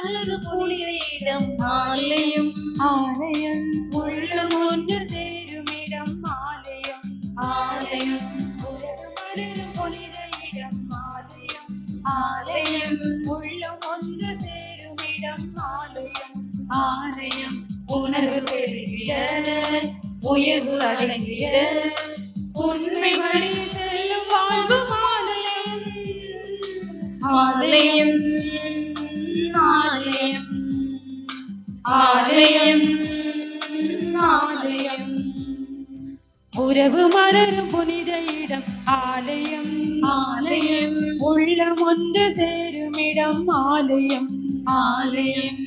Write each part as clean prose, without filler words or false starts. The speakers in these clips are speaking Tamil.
மலரு புனித இடம் ஆலயம் ஆலயம் உள்ளம் ஒன்று சேருமிடம் ஆலயம் ஆலயம் உலகு மலரு புனித இடம் ஆலயம் ஆலயம் உள்ளம் ஒன்று சேருமிடம் ஆலயம் ஆலயம் உணர்வு பெறுகிற உயர்வு அடங்கிட உண்மை வழி செல்லும் வாழ்வு ஆலயம் ஆலயம் ஆலயம் ஆலயம் ஆலயம் உறவு மலரும் புனித இடம் ஆலயம் ஆலயம் உள்ளம் ஒன்று சேருமிடம் ஆலயம் ஆலயம்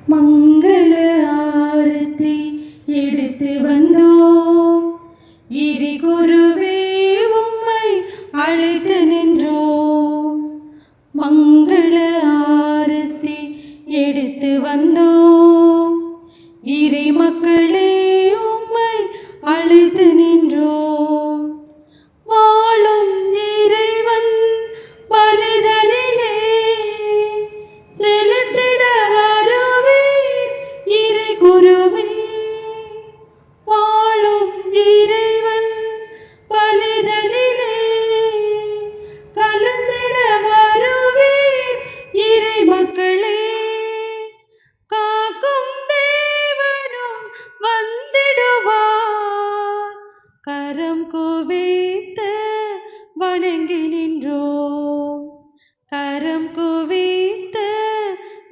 மங்கள ஆரத்தி எடுத்து வந்தோம் இரு குருவே உம்மை அழைத்து நின்றோம் மங்கள ஆரத்தி எடுத்து வந்தோம் இறை மக்களே உம்மை அழைத்து நின்றோம் வாழும் இறைவன் பலிதனிலே செலுத்திட வருவீர் இறை குருவே வாழும் இறைவன் பலிதனிலே கலந்திட வருவீர் இறை மக்களே காக்கும் தேவனும் வந்திடுவார் கரம் குவித்து வணங்கி நின்றோம் கரம் குவித்து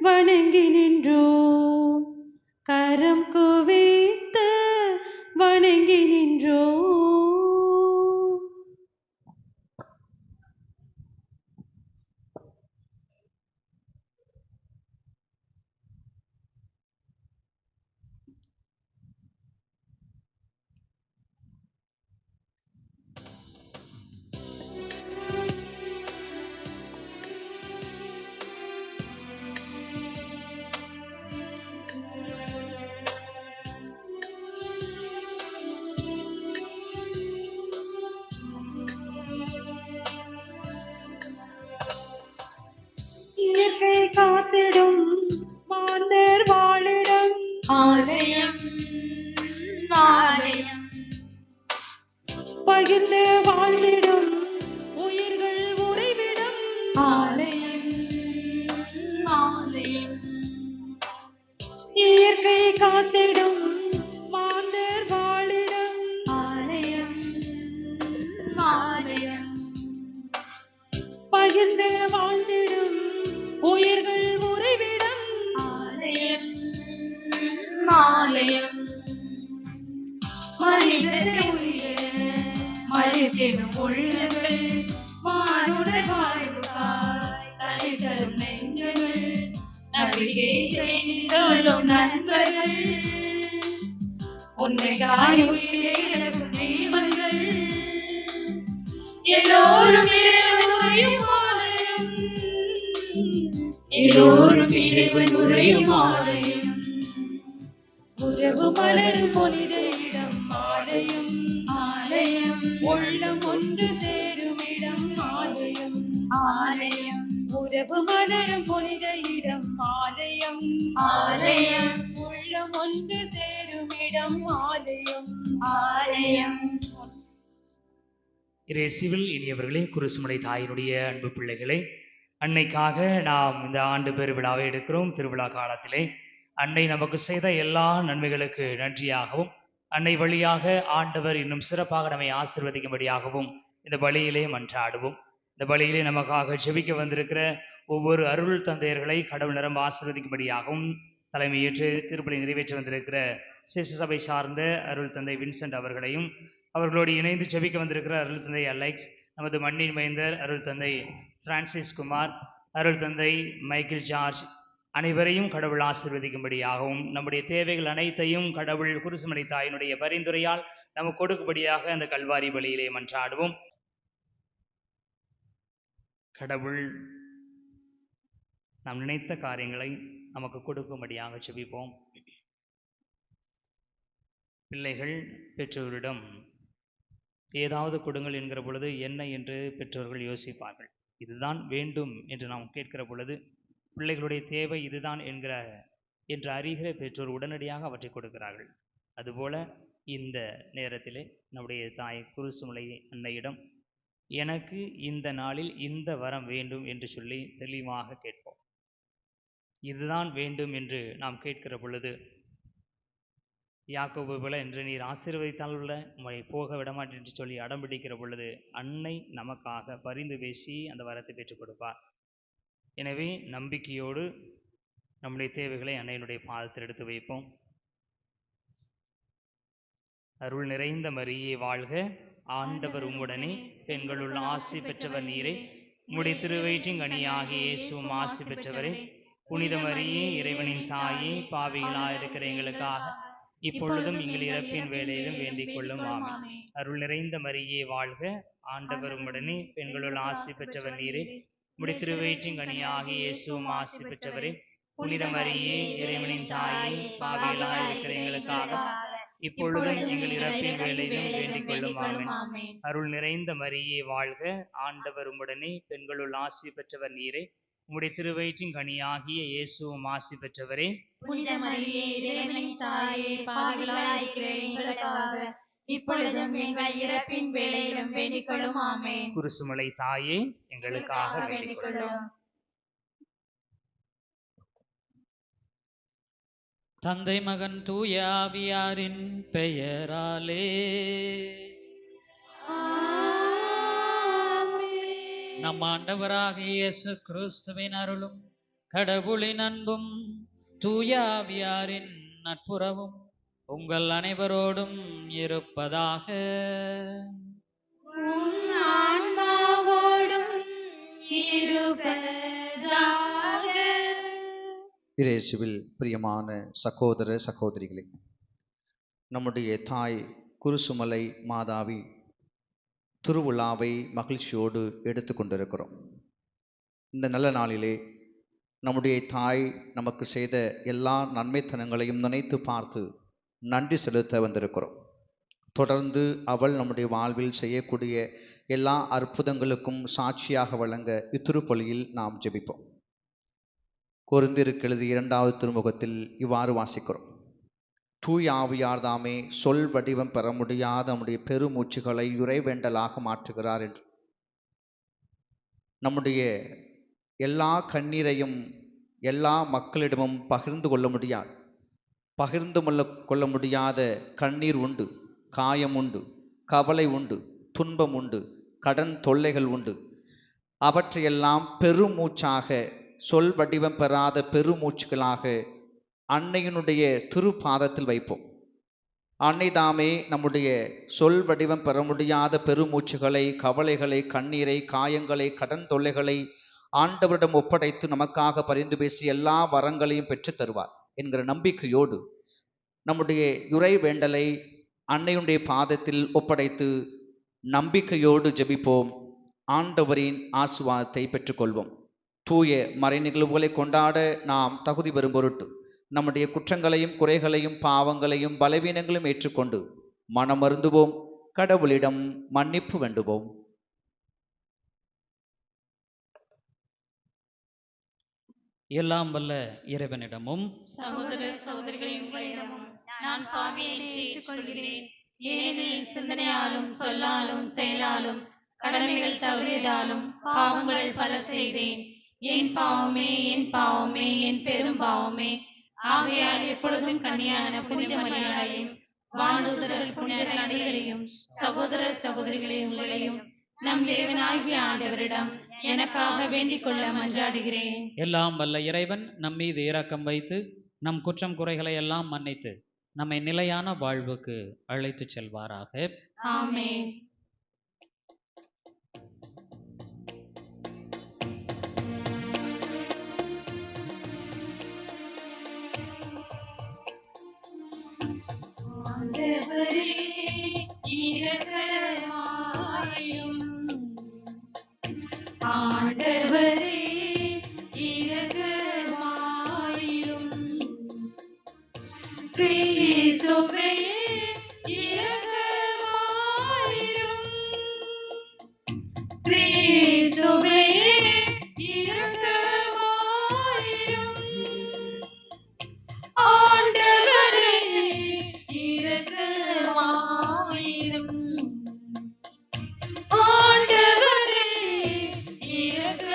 வணங்கி நின்றோம் கரம் குவித்து வணங்கி நின்றோம். இயற்கை காத்திடும் மாந்தர் வாழிடம் ஆலயம் ஆலயம் பகிர்ந்து வாழ்ந்திடும் உயிர்கள் உறைவிடம் ஆலயம் ஆலயம் இயற்கை காத்திடும் மாந்தர் வாழிடம் ஆலயம் ஆலயம் பகிர்ந்து வாழ்ந்திடும் உயிர்கள் உறைவிடம் ஆலயம் ஆலயம் மனிதனுடைய மனிதனும் உள்ளங்கள் மானுடர் வாழ்வுக்காய் தலை தரும் நெஞ்சங்கள் நம்பிக்கை செய்துள்ளும் நண்பர்கள் உண்மைக்காய் உயிரை இழக்கும் தெய்வங்கள் எல்லோரும் இறைவன் உரையும் ஆலயம் எல்லோரும் இறைவன் உரையும் ஆலயம் உறவு மலரும் புனித இடம் ஆலயம் ஆலயம் உள்ளம் ஒன்று சேரும் இடம் ஆலயம் ஆலயம் உறவு மலரும் புனித இடம் ஆலயம் ஆலயம் உள்ளம் ஒன்று சேரும் இடம் ஆலயம் ஆலயம். இயேசுவில் இனியவர்களே, குருசுமடை தாயினுடைய அன்பு பிள்ளைகளே, அன்னைக்காக நாம் இந்த ஆண்டு பெருவிழாவை எடுக்கிறோம். திருவிழா காலத்திலே அன்னை நமக்கு செய்த எல்லா நன்மைகளுக்கு நன்றியாகவும் அன்னை வழியாக ஆண்டவர் இன்னும் சிறப்பாக நம்மை ஆசீர்வதிக்கும்படியாகவும் இந்த பலியிலே மன்றாடுவோம். இந்த பலியிலே நமக்காக ஜெபிக்க வந்திருக்கிற ஒவ்வொரு அருள் தந்தையர்களை கடவுள் நிரம்ப ஆசீர்வதிக்கும்படியாகவும் தலைமையேற்று திருப்பலி நிறைவேற்றி வந்திருக்கிற சிசு சபை சார்ந்த அருள் தந்தை வின்சென்ட் அவர்களையும், அவர்களோடு இணைந்து ஜெபிக்க வந்திருக்கிற அருள் தந்தை அலெக்ஸ், நமது மண்ணின் மைந்தர் அருள் தந்தை பிரான்சிஸ் குமார், அருள் தந்தை மைக்கேல் ஜார்ஜ் அனைவரையும் கடவுள் ஆசீர்வதிக்கும்படியாகவும், நம்முடைய தேவைகள் அனைத்தையும் கடவுள் குருசுமணி தாயினுடைய பரிந்துரையால் நமக்கு கொடுக்கும்படியாக அந்த கல்வாரி பலியிலே மன்றாடுவோம். கடவுள் நாம் நினைத்த காரியங்களை நமக்கு கொடுக்கும்படியாக ஜெபிப்போம். பிள்ளைகள் பெற்றோரிடம் ஏதாவது கொடுங்கள் என்கிற பொழுது என்ன என்று பெற்றோர்கள் யோசிப்பார்கள். இதுதான் வேண்டும் என்று நாம் கேட்கிற பொழுது பிள்ளைகளுடைய தேவை இதுதான் என்று அறிகிற பெற்றோர் உடனடியாக அவற்றை கொடுக்கிறார்கள். அதுபோல இந்த நேரத்திலே நம்முடைய தாய் குருசுமலை அன்னையிடம் எனக்கு இந்த நாளில் இந்த வரம் வேண்டும் என்று சொல்லி தெளிவாக கேட்போம். இதுதான் வேண்டும் என்று நாம் கேட்கிற பொழுது, யாக்கோபு போல என்று நீர் ஆசீர்வதித்தால் உள்ள உம்மை போக விடமாட்டேன் என்று சொல்லி அடம்பிடிக்கிற பொழுது அன்னை நமக்காக பரிந்து பேசி அந்த வரத்தை பெற்றுக் கொடுப்பார். எனவே நம்பிக்கையோடு நம்முடைய தேவைகளை அன்னையினுடைய பாதத்தில் எடுத்து வைப்போம். அருள் நிறைந்த மரியே வாழ்க, ஆண்டவர் உம்முடனே, பெண்களுள் ஆசி பெற்றவர் நீரே, உம்முடைய திருவயிற்றின் கனியாகிய இயேசுவும் ஆசி பெற்றவரே. புனித மரியே, இறைவனின் தாயே, பாவிகளாயிருக்கிற எங்களுக்காக இப்பொழுதும் எங்கள் இறப்பின் வேளையிலும் வேண்டிக் கொள்ளும். ஆமென். அருள் நிறைந்த மரியே வாழ்க, ஆண்டவர் உம்முடனே, பெண்களுள் ஆசி பெற்றவர் நீரே, உம்முடைய திருவயிற்றின் கனியாகிய இயேசுவும் ஆசி பெற்றவரே. புனித மரியே, இறைவனின் தாயே, பாவிகளாயிருக்கிற எங்களுக்காக இப்பொழுதும் எங்கள் இறப்பின் வேளையிலும் வேண்டிக் கொள்ளும். ஆமென். அருள் நிறைந்த மரியே வாழ்க, ஆண்டவர் உம்முடனே, பெண்களுள் ஆசி பெற்றவர் நீரே, உம்முடைய திருவயிற்றின் கனியாகிய இயேசுவும் ஆசி பெற்றவரே. புனித மரியே, இறைவனின் தாயே, பாவிகளாயிருக்கிற எங்களுக்காக இப்பொழுதும் எங்கள் இறப்பின் வேளையிலும் வேண்டிக் கொள்ளும். ஆமென். குருசுமலை தாயே, எங்களுக்காக வேண்டிக் கொள்ளும். தந்தை மகன் தூய ஆவியாரின் பெயராலே நம் ஆண்டவராகிய இயேசு கிறிஸ்துவின் அருளும் கடவுளின் அன்பும் தூய ஆவியாரின் நட்புறவும் உங்கள் அனைவரோடும் இருப்பதாக. இயேசுவில் பிரியமான சகோதர சகோதரிகளே, நம்முடைய தாய் குருசுமலை மாதாவி திருவிழாவை மகிழ்ச்சியோடு எடுத்து கொண்டிருக்கிறோம். இந்த நல்ல நாளிலே நம்முடைய தாய் நமக்கு செய்த எல்லா நன்மைத்தனங்களையும் நினைத்து பார்த்து நன்றி செலுத்த வந்திருக்கிறோம். தொடர்ந்து அவள் நம்முடைய வாழ்வில் செய்யக்கூடிய எல்லா அற்புதங்களுக்கும் சாட்சியாக வழங்க இத்திருப்பலியில் நாம் ஜெபிப்போம். கொரிந்தியருக்கு எழுதிய 2வது திருமுகத்தில் இவ்வாறு வாசிக்கிறோம்: தூய ஆவியார் தாமே சொல் வடிவம் பெற முடியாத நம்முடைய பெருமூச்சுகளை இறைவேண்டலாக மாற்றுகிறார் என்று. நம்முடைய எல்லா கண்ணீரையும் எல்லா மக்களிடமும் பகிர்ந்து கொள்ள முடியாது. பகிர்ந்து கொள்ள முடியாத கண்ணீர் உண்டு, காயம் உண்டு, கவலை உண்டு, துன்பம் உண்டு, கடன் தொல்லைகள் உண்டு. அவற்றையெல்லாம் பெருமூச்சாக, சொல் வடிவம் பெறாத பெருமூச்சுகளாக அன்னையினுடைய திருப்பாதத்தில் வைப்போம். அன்னை தாமே நம்முடைய சொல் வடிவம் பெற முடியாத பெருமூச்சுகளை, கவலைகளை, கண்ணீரை, காயங்களை, கடன் தொல்லைகளை ஆண்டவரிடம் ஒப்படைத்து நமக்காக பரிந்து பேசி எல்லா வரங்களையும் பெற்று தருவார் என்கிற நம்பிக்கையோடு நம்முடைய இறை வேண்டலை அன்னையுடைய பாதத்தில் ஒப்படைத்து நம்பிக்கையோடு ஜெபிப்போம். ஆண்டவரின் ஆசீர்வாதத்தை பெற்றுக்கொள்வோம். தூய மறை நிகழ்வுகளை கொண்டாட நாம் தகுதி பெறும் பொருட்டு நம்முடைய குற்றங்களையும் குறைகளையும் பாவங்களையும் பலவீனங்களையும் ஏற்றுக்கொண்டு மனமருந்துவோம், கடவுளிடம் மன்னிப்பு வேண்டுவோம். எல்லாம் வல்ல இறைவனிடமும் சகோதர சகோதரிகளே, உங்களிடமும் நான் பாவியை ஏற்றுக்கொள்கிறேன். ஏனெனில் சிந்தனையாலும் சொல்லாலும் செயலாலும் கடமைகள் தவறியதாலும் பாவங்கள் பல செய்தேன். என் பாவமே, என் பாவமே, என் பெரும் பாவமே. ஆகையால் எப்பொழுதும் கன்னியான புனித மரியாதையும் வானதூதர்கள் புனிதர்கள் அனைவரையும் சகோதர சகோதரிகளே உங்களையும் நம் இறைவனாகிய ஆண்டவரிடம் எனக்காக வேண்டிக் கொள்ள மன்றாடுகிறேன். எல்லாம் வல்ல இறைவன் நம் மீது இரக்கம் வைத்து நம் குற்றம் குறைகளை எல்லாம் மன்னித்து நம்மை நிலையான வாழ்வுக்கு அழைத்துச் செல்வாராக. ஆமென். ஆண்டவரே இரக்கமாயிரும். ஆண்டவரே இரக்கமாயிரும். கிறிஸ்துவே இரக்கமாயிரும். கிறிஸ்துவே இரக்கமாயிரும். ஆண்டவரே இரக்கமாயிரும். ஆண்டவரே இரக்கமாயிரும்.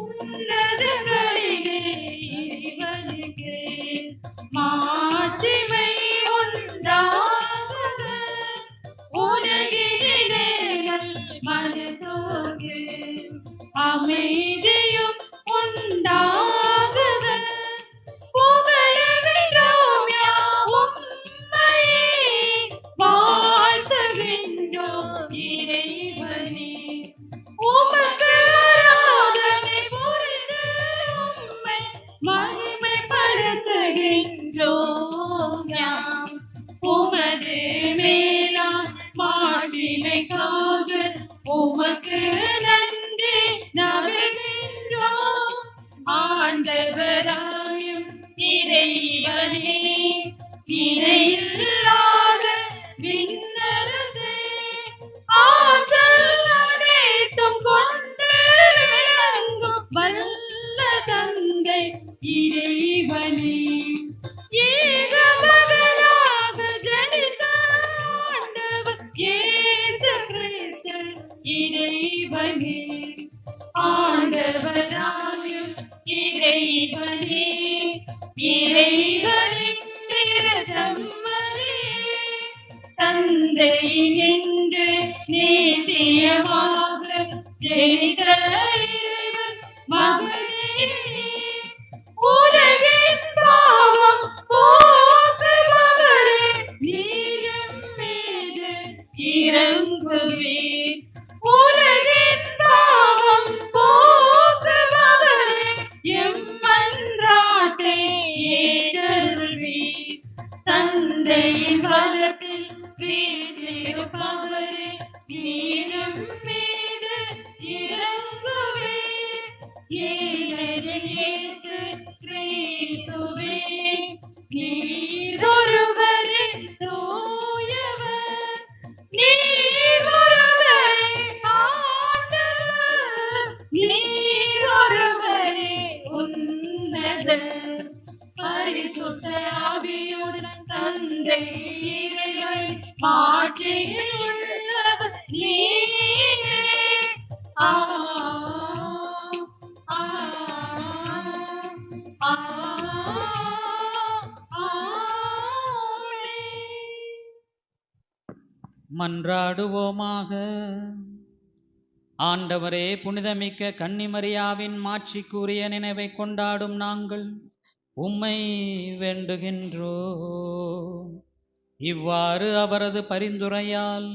உன்னதங்களிலே இறைவனுக்கு மாட்சிமை உண்டாகுக. உலகினிலே மனதோர்க்கு அமைதியும் உண்டாகுக. புகழுகின்றோம் யாம் உம்மையே, வாழ்த்துகின்றோம் இறைவனே. உமக்கு ஆராதனை புரிந்து உம்மை மகிமைப்படுத்துகின்றோம் யாம். உமது மேலான மாட்சிமைக்காக உமக்கு நன்றி நல்கின்றோம். ஆண்டவராயும் இறைவனே, இணையில்லாத விண்ணரசே, ஆற்றல் அனைத்தும் கொண்டு விளங்கும் வல்ல தந்தை இறைவனே, ஏக மகனாக ஜனித்த ஆண்டவர் இயேசு கிறிஸ்து இறைவனே. ஆண்டவராயும் இறைவனே, இறைவனின் திருச்செம்மறியே, தந்தை நின்று நீதியமாக ஜெயித்த இறைவன் மகனே, உலகின் பாவம் போக்குபவரே, நீரும் மீது இறங்குவீர். உலகின் பாவம் போக்குபவரே, எம் மன்றாட்டை ஏற்றருள்வீர். தந்தையின் வலத்தில் வீற்றிருப்பவரே, நீரும் மீது இறங்குவீர். ஏனெனில் இயேசு கிறிஸ்துவே, நீர் ஒருவரே தூயவர், நீர் ஒருவரே ஆண்டவர், நீர் ஒருவரே உன்னதர். பரிசுத்த ஆவியுடன் தந்தை இறைவன் மாட்சியில் உள்ளவர் நீரே. ஆ ஆ ஆ ஆமென். மன்றாடுவோமாக. ஆண்டவரே, புனிதமிக்க கன்னிமரியாவின் மாட்சிக்குரிய நினைவை கொண்டாடும் நாங்கள் உம்மை வேண்டுகின்றோம். இவ்வாறு அவரது பரிந்துரையால்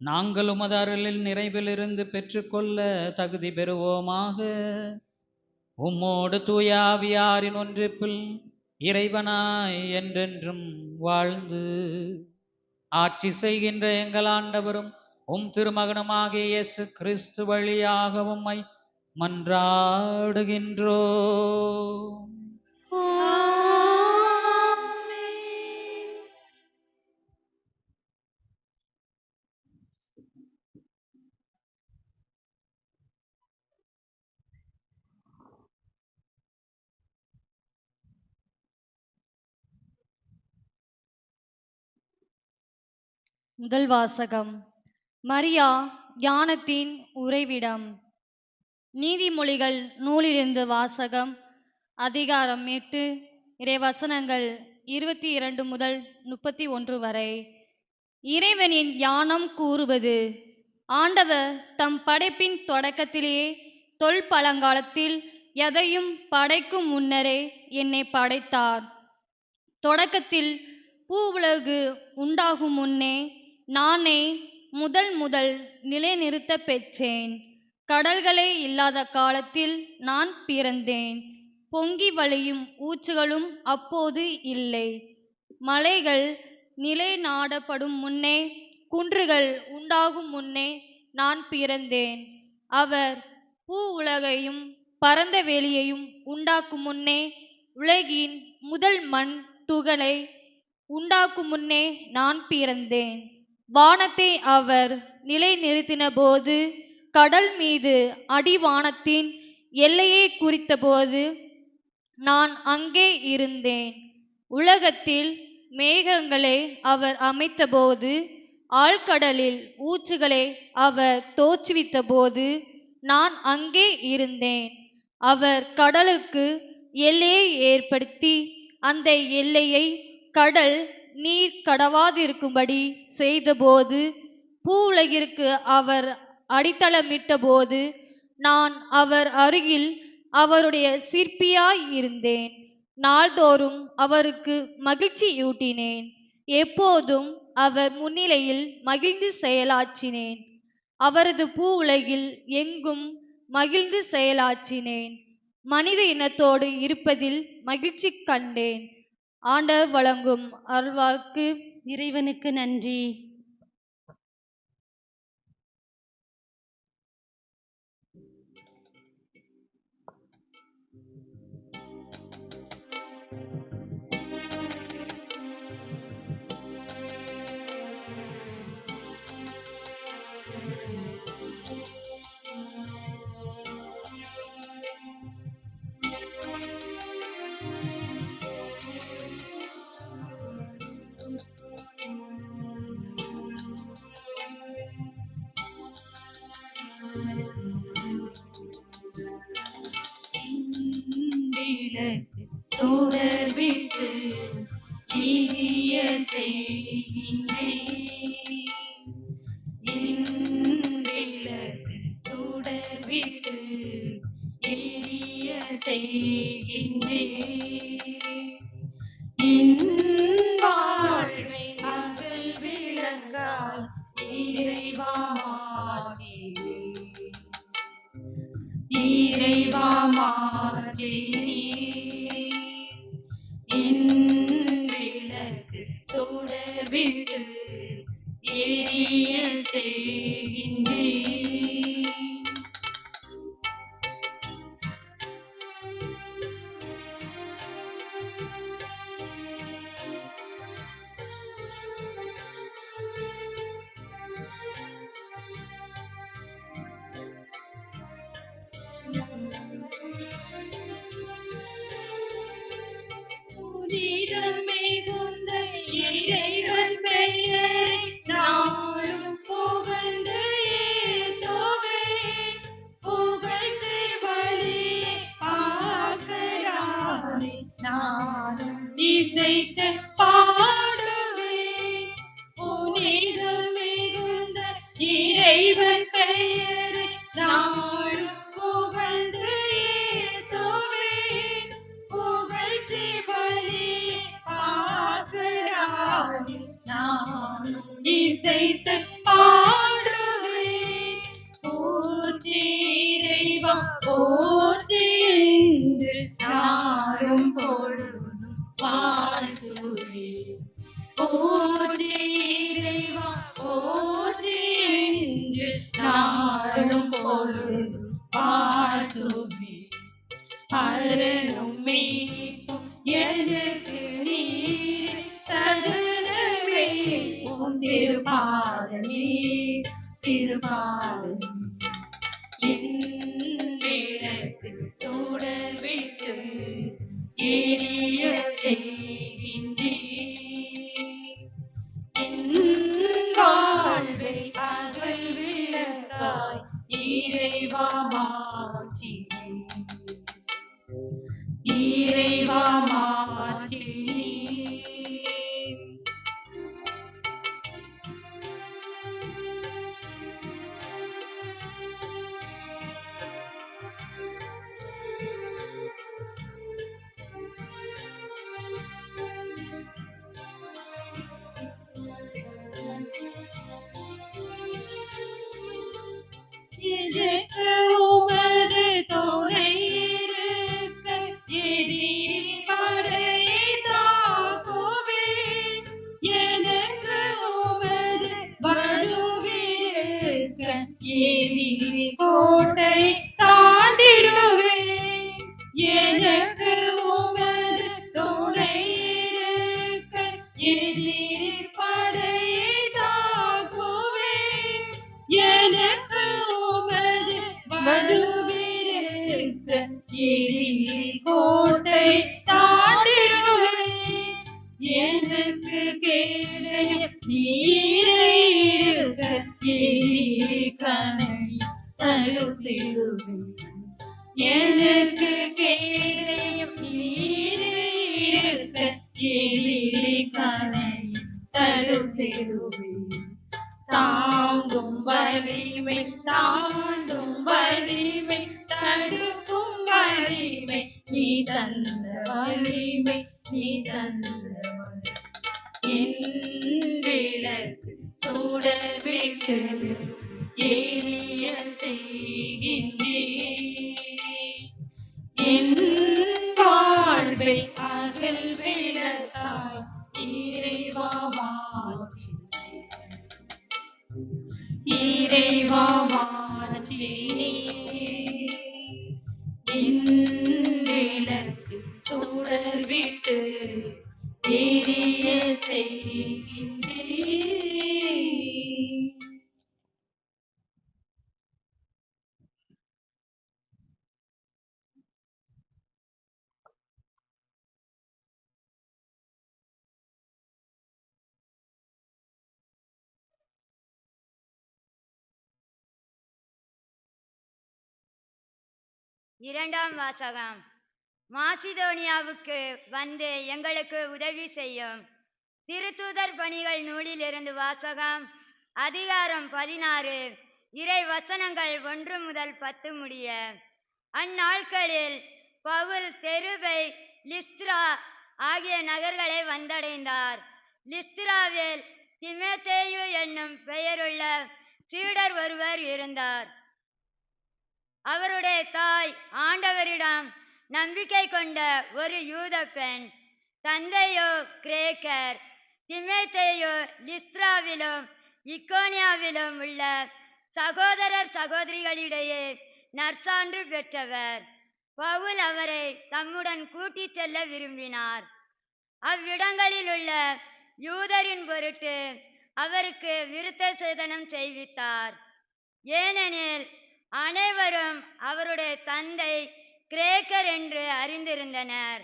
நாங்கள் உமது அருளில் நிறைவிலிருந்து பெற்றுக்கொள்ள தகுதி பெறுவோமாக. உம்மோடு தூய ஆவியாரின் ஒன்றிப்பில் இறைவனாய் என்றென்றும் வாழ்ந்து ஆட்சி செய்கின்ற எங்கள் ஆண்டவரும் உம் திருமகனுமாகிய இயேசு கிறிஸ்து வழியாக உம்மை மன்றாடுகின்றோம். முதல் வாசகம். மரியா ஞானத்தின் உறைவிடம். நீதிமொழிகள் நூலிலிருந்து வாசகம். அதிகாரம் 8, இறைவசனங்கள் 22 முதல் 31 வரை. இறைவனின் ஞானம் கூறுவது: ஆண்டவர் தம் படைப்பின் தொடக்கத்திலேயே தொல்பழங்காலத்தில் எதையும் படைக்கும் முன்னரே என்னை படைத்தார். தொடக்கத்தில் பூவுலகு உண்டாகும் முன்னே நானே முதல் நிலைநிறுத்த பெற்றேன். கடல்களே இல்லாத காலத்தில் நான் பிறந்தேன். பொங்கி வழியும் ஊற்றுகளும் அப்போது இல்லை. மலைகள் நிலைநாட்டப்படும் முன்னே, குன்றுகள் உண்டாகும் முன்னே நான் பிறந்தேன். அவர் பூ உலகையும் பரந்த வெளியையும் உண்டாக்கும் முன்னே, உலகின் முதல் மண் துகளை உண்டாக்கும் முன்னே நான் பிறந்தேன். வானத்தை அவர் நிலைநிறுத்தின போது, கடல் மீது அடிவானத்தின் எல்லையை குறித்த போது நான் அங்கே இருந்தேன். உலகத்தில் மேகங்களை அவர் அமைத்தபோது, ஆழ்கடலில் ஊற்றுகளை அவர் தோற்றுவித்த போது நான் அங்கே இருந்தேன். அவர் கடலுக்கு எல்லையை ஏற்படுத்தி, அந்த எல்லையை கடல் நீர் கடவாதிருக்கும்படி செய்தபோது, பூ உலகிற்கு அவர் அடித்தளமிட்ட போது நான் அவர் அருகில் அவருடைய சிற்பியாய் இருந்தேன். நாள்தோறும் அவருக்கு மகிழ்ச்சியூட்டினேன். எப்போதும் அவர் முன்னிலையில் மகிழ்ந்து செயலாற்றினேன். அவரது பூ உலகில் எங்கும் மகிழ்ந்து செயலாற்றினேன். மனித இனத்தோடு இருப்பதில் மகிழ்ச்சி கண்டேன். ஆண்டவர் வழங்கும் அருள்வாக்கு. இறைவனுக்கு நன்றி. சுடர் விட்டு எரிய சுடர் விட்டு எரிய வாழ்வை அகல் விளங்கால் இறைவா மாற்றி சுடர் விட்டு எரிய மிகுந்த இறைவன் பெயரை நாளும் புகழ்ந்து ஏத்துவேன். புகழ்ச்சி வழியை ஆகலானே நானும் இசைத்து பாடுவேன். புனித மிகுந்த இறைவன் பெயரை நாளும் புகழ்ந்து ஏத்துவேன். புகழ்ச்சி வழியை ஆகலானே நானும் இசைத்து பாடுவேன். போற்றி இறைவா போற்றி என்று நாளும் பொழுதும் வாழ்த்துவேன். போற்றி இறைவா போற்றி என்று நாளும் பொழுதும் வாழ்த்துவேன். அரணும் மீட்பும் எனக்கு நீர் சரணமே உன் திருப்பாதமே எனக்கு சுடர் விட்டு எரிய வாழ்வை அகல் விளக்காய் இறைவா கனை தடுத்திடுவே எனக்கு கேடையும் இருக்க கனை தடுத்திடுவே தாங்கும் வலிமை தாண்டும் வலிமை தடுக்கும் வலிமை நீ தந்த வலிமை நீ தந்த விளக்கு சுடர்விட்டு எரிய செய்கின்றே என் வாழ்வை அகல் விளக்காய் இறைவா மாற்றி இறைவா மாற்றி விளக்கு சுடர்விட்டு எரிய செய்கின்றே. இரண்டாம் வாசகம். மாசிதோனியாவுக்கு வந்து எங்களுக்கு உதவி செய்யும். திருத்தூதர் பணிகள் நூலிலிருந்து வாசகம். அதிகாரம் 16 இறை வசனங்கள் 1 முதல் 10 முடிய. அந்நாட்களில் பவுல் தெருபை லிஸ்திரா ஆகிய நகர்களை வந்தடைந்தார். லிஸ்திராவில் திமோத்தேயு என்னும் பெயருள்ள சீடர் ஒருவர் இருந்தார். அவருடைய தாய் ஆண்டவரிடம் நம்பிக்கை கொண்ட ஒரு யூத பெண். தந்தையோ கிரேக்கர். திமோத்தேயு லிஸ்திராவிலும் இக்கோனியாவிலும் உள்ள சகோதரர் சகோதரிகளிடையே நற்சான்று பெற்றவர். பவுல் அவரை தம்முடன் கூட்டிச் செல்ல விரும்பினார். அவ்விடங்களில் உள்ள யூதரின் பொருட்டு அவருக்கு விருத்த சேதனம் செய்வித்தார். ஏனெனில் அனைவரும் அவருடைய தந்தை கிரேக்கர் என்று அறிந்திருந்தனர்.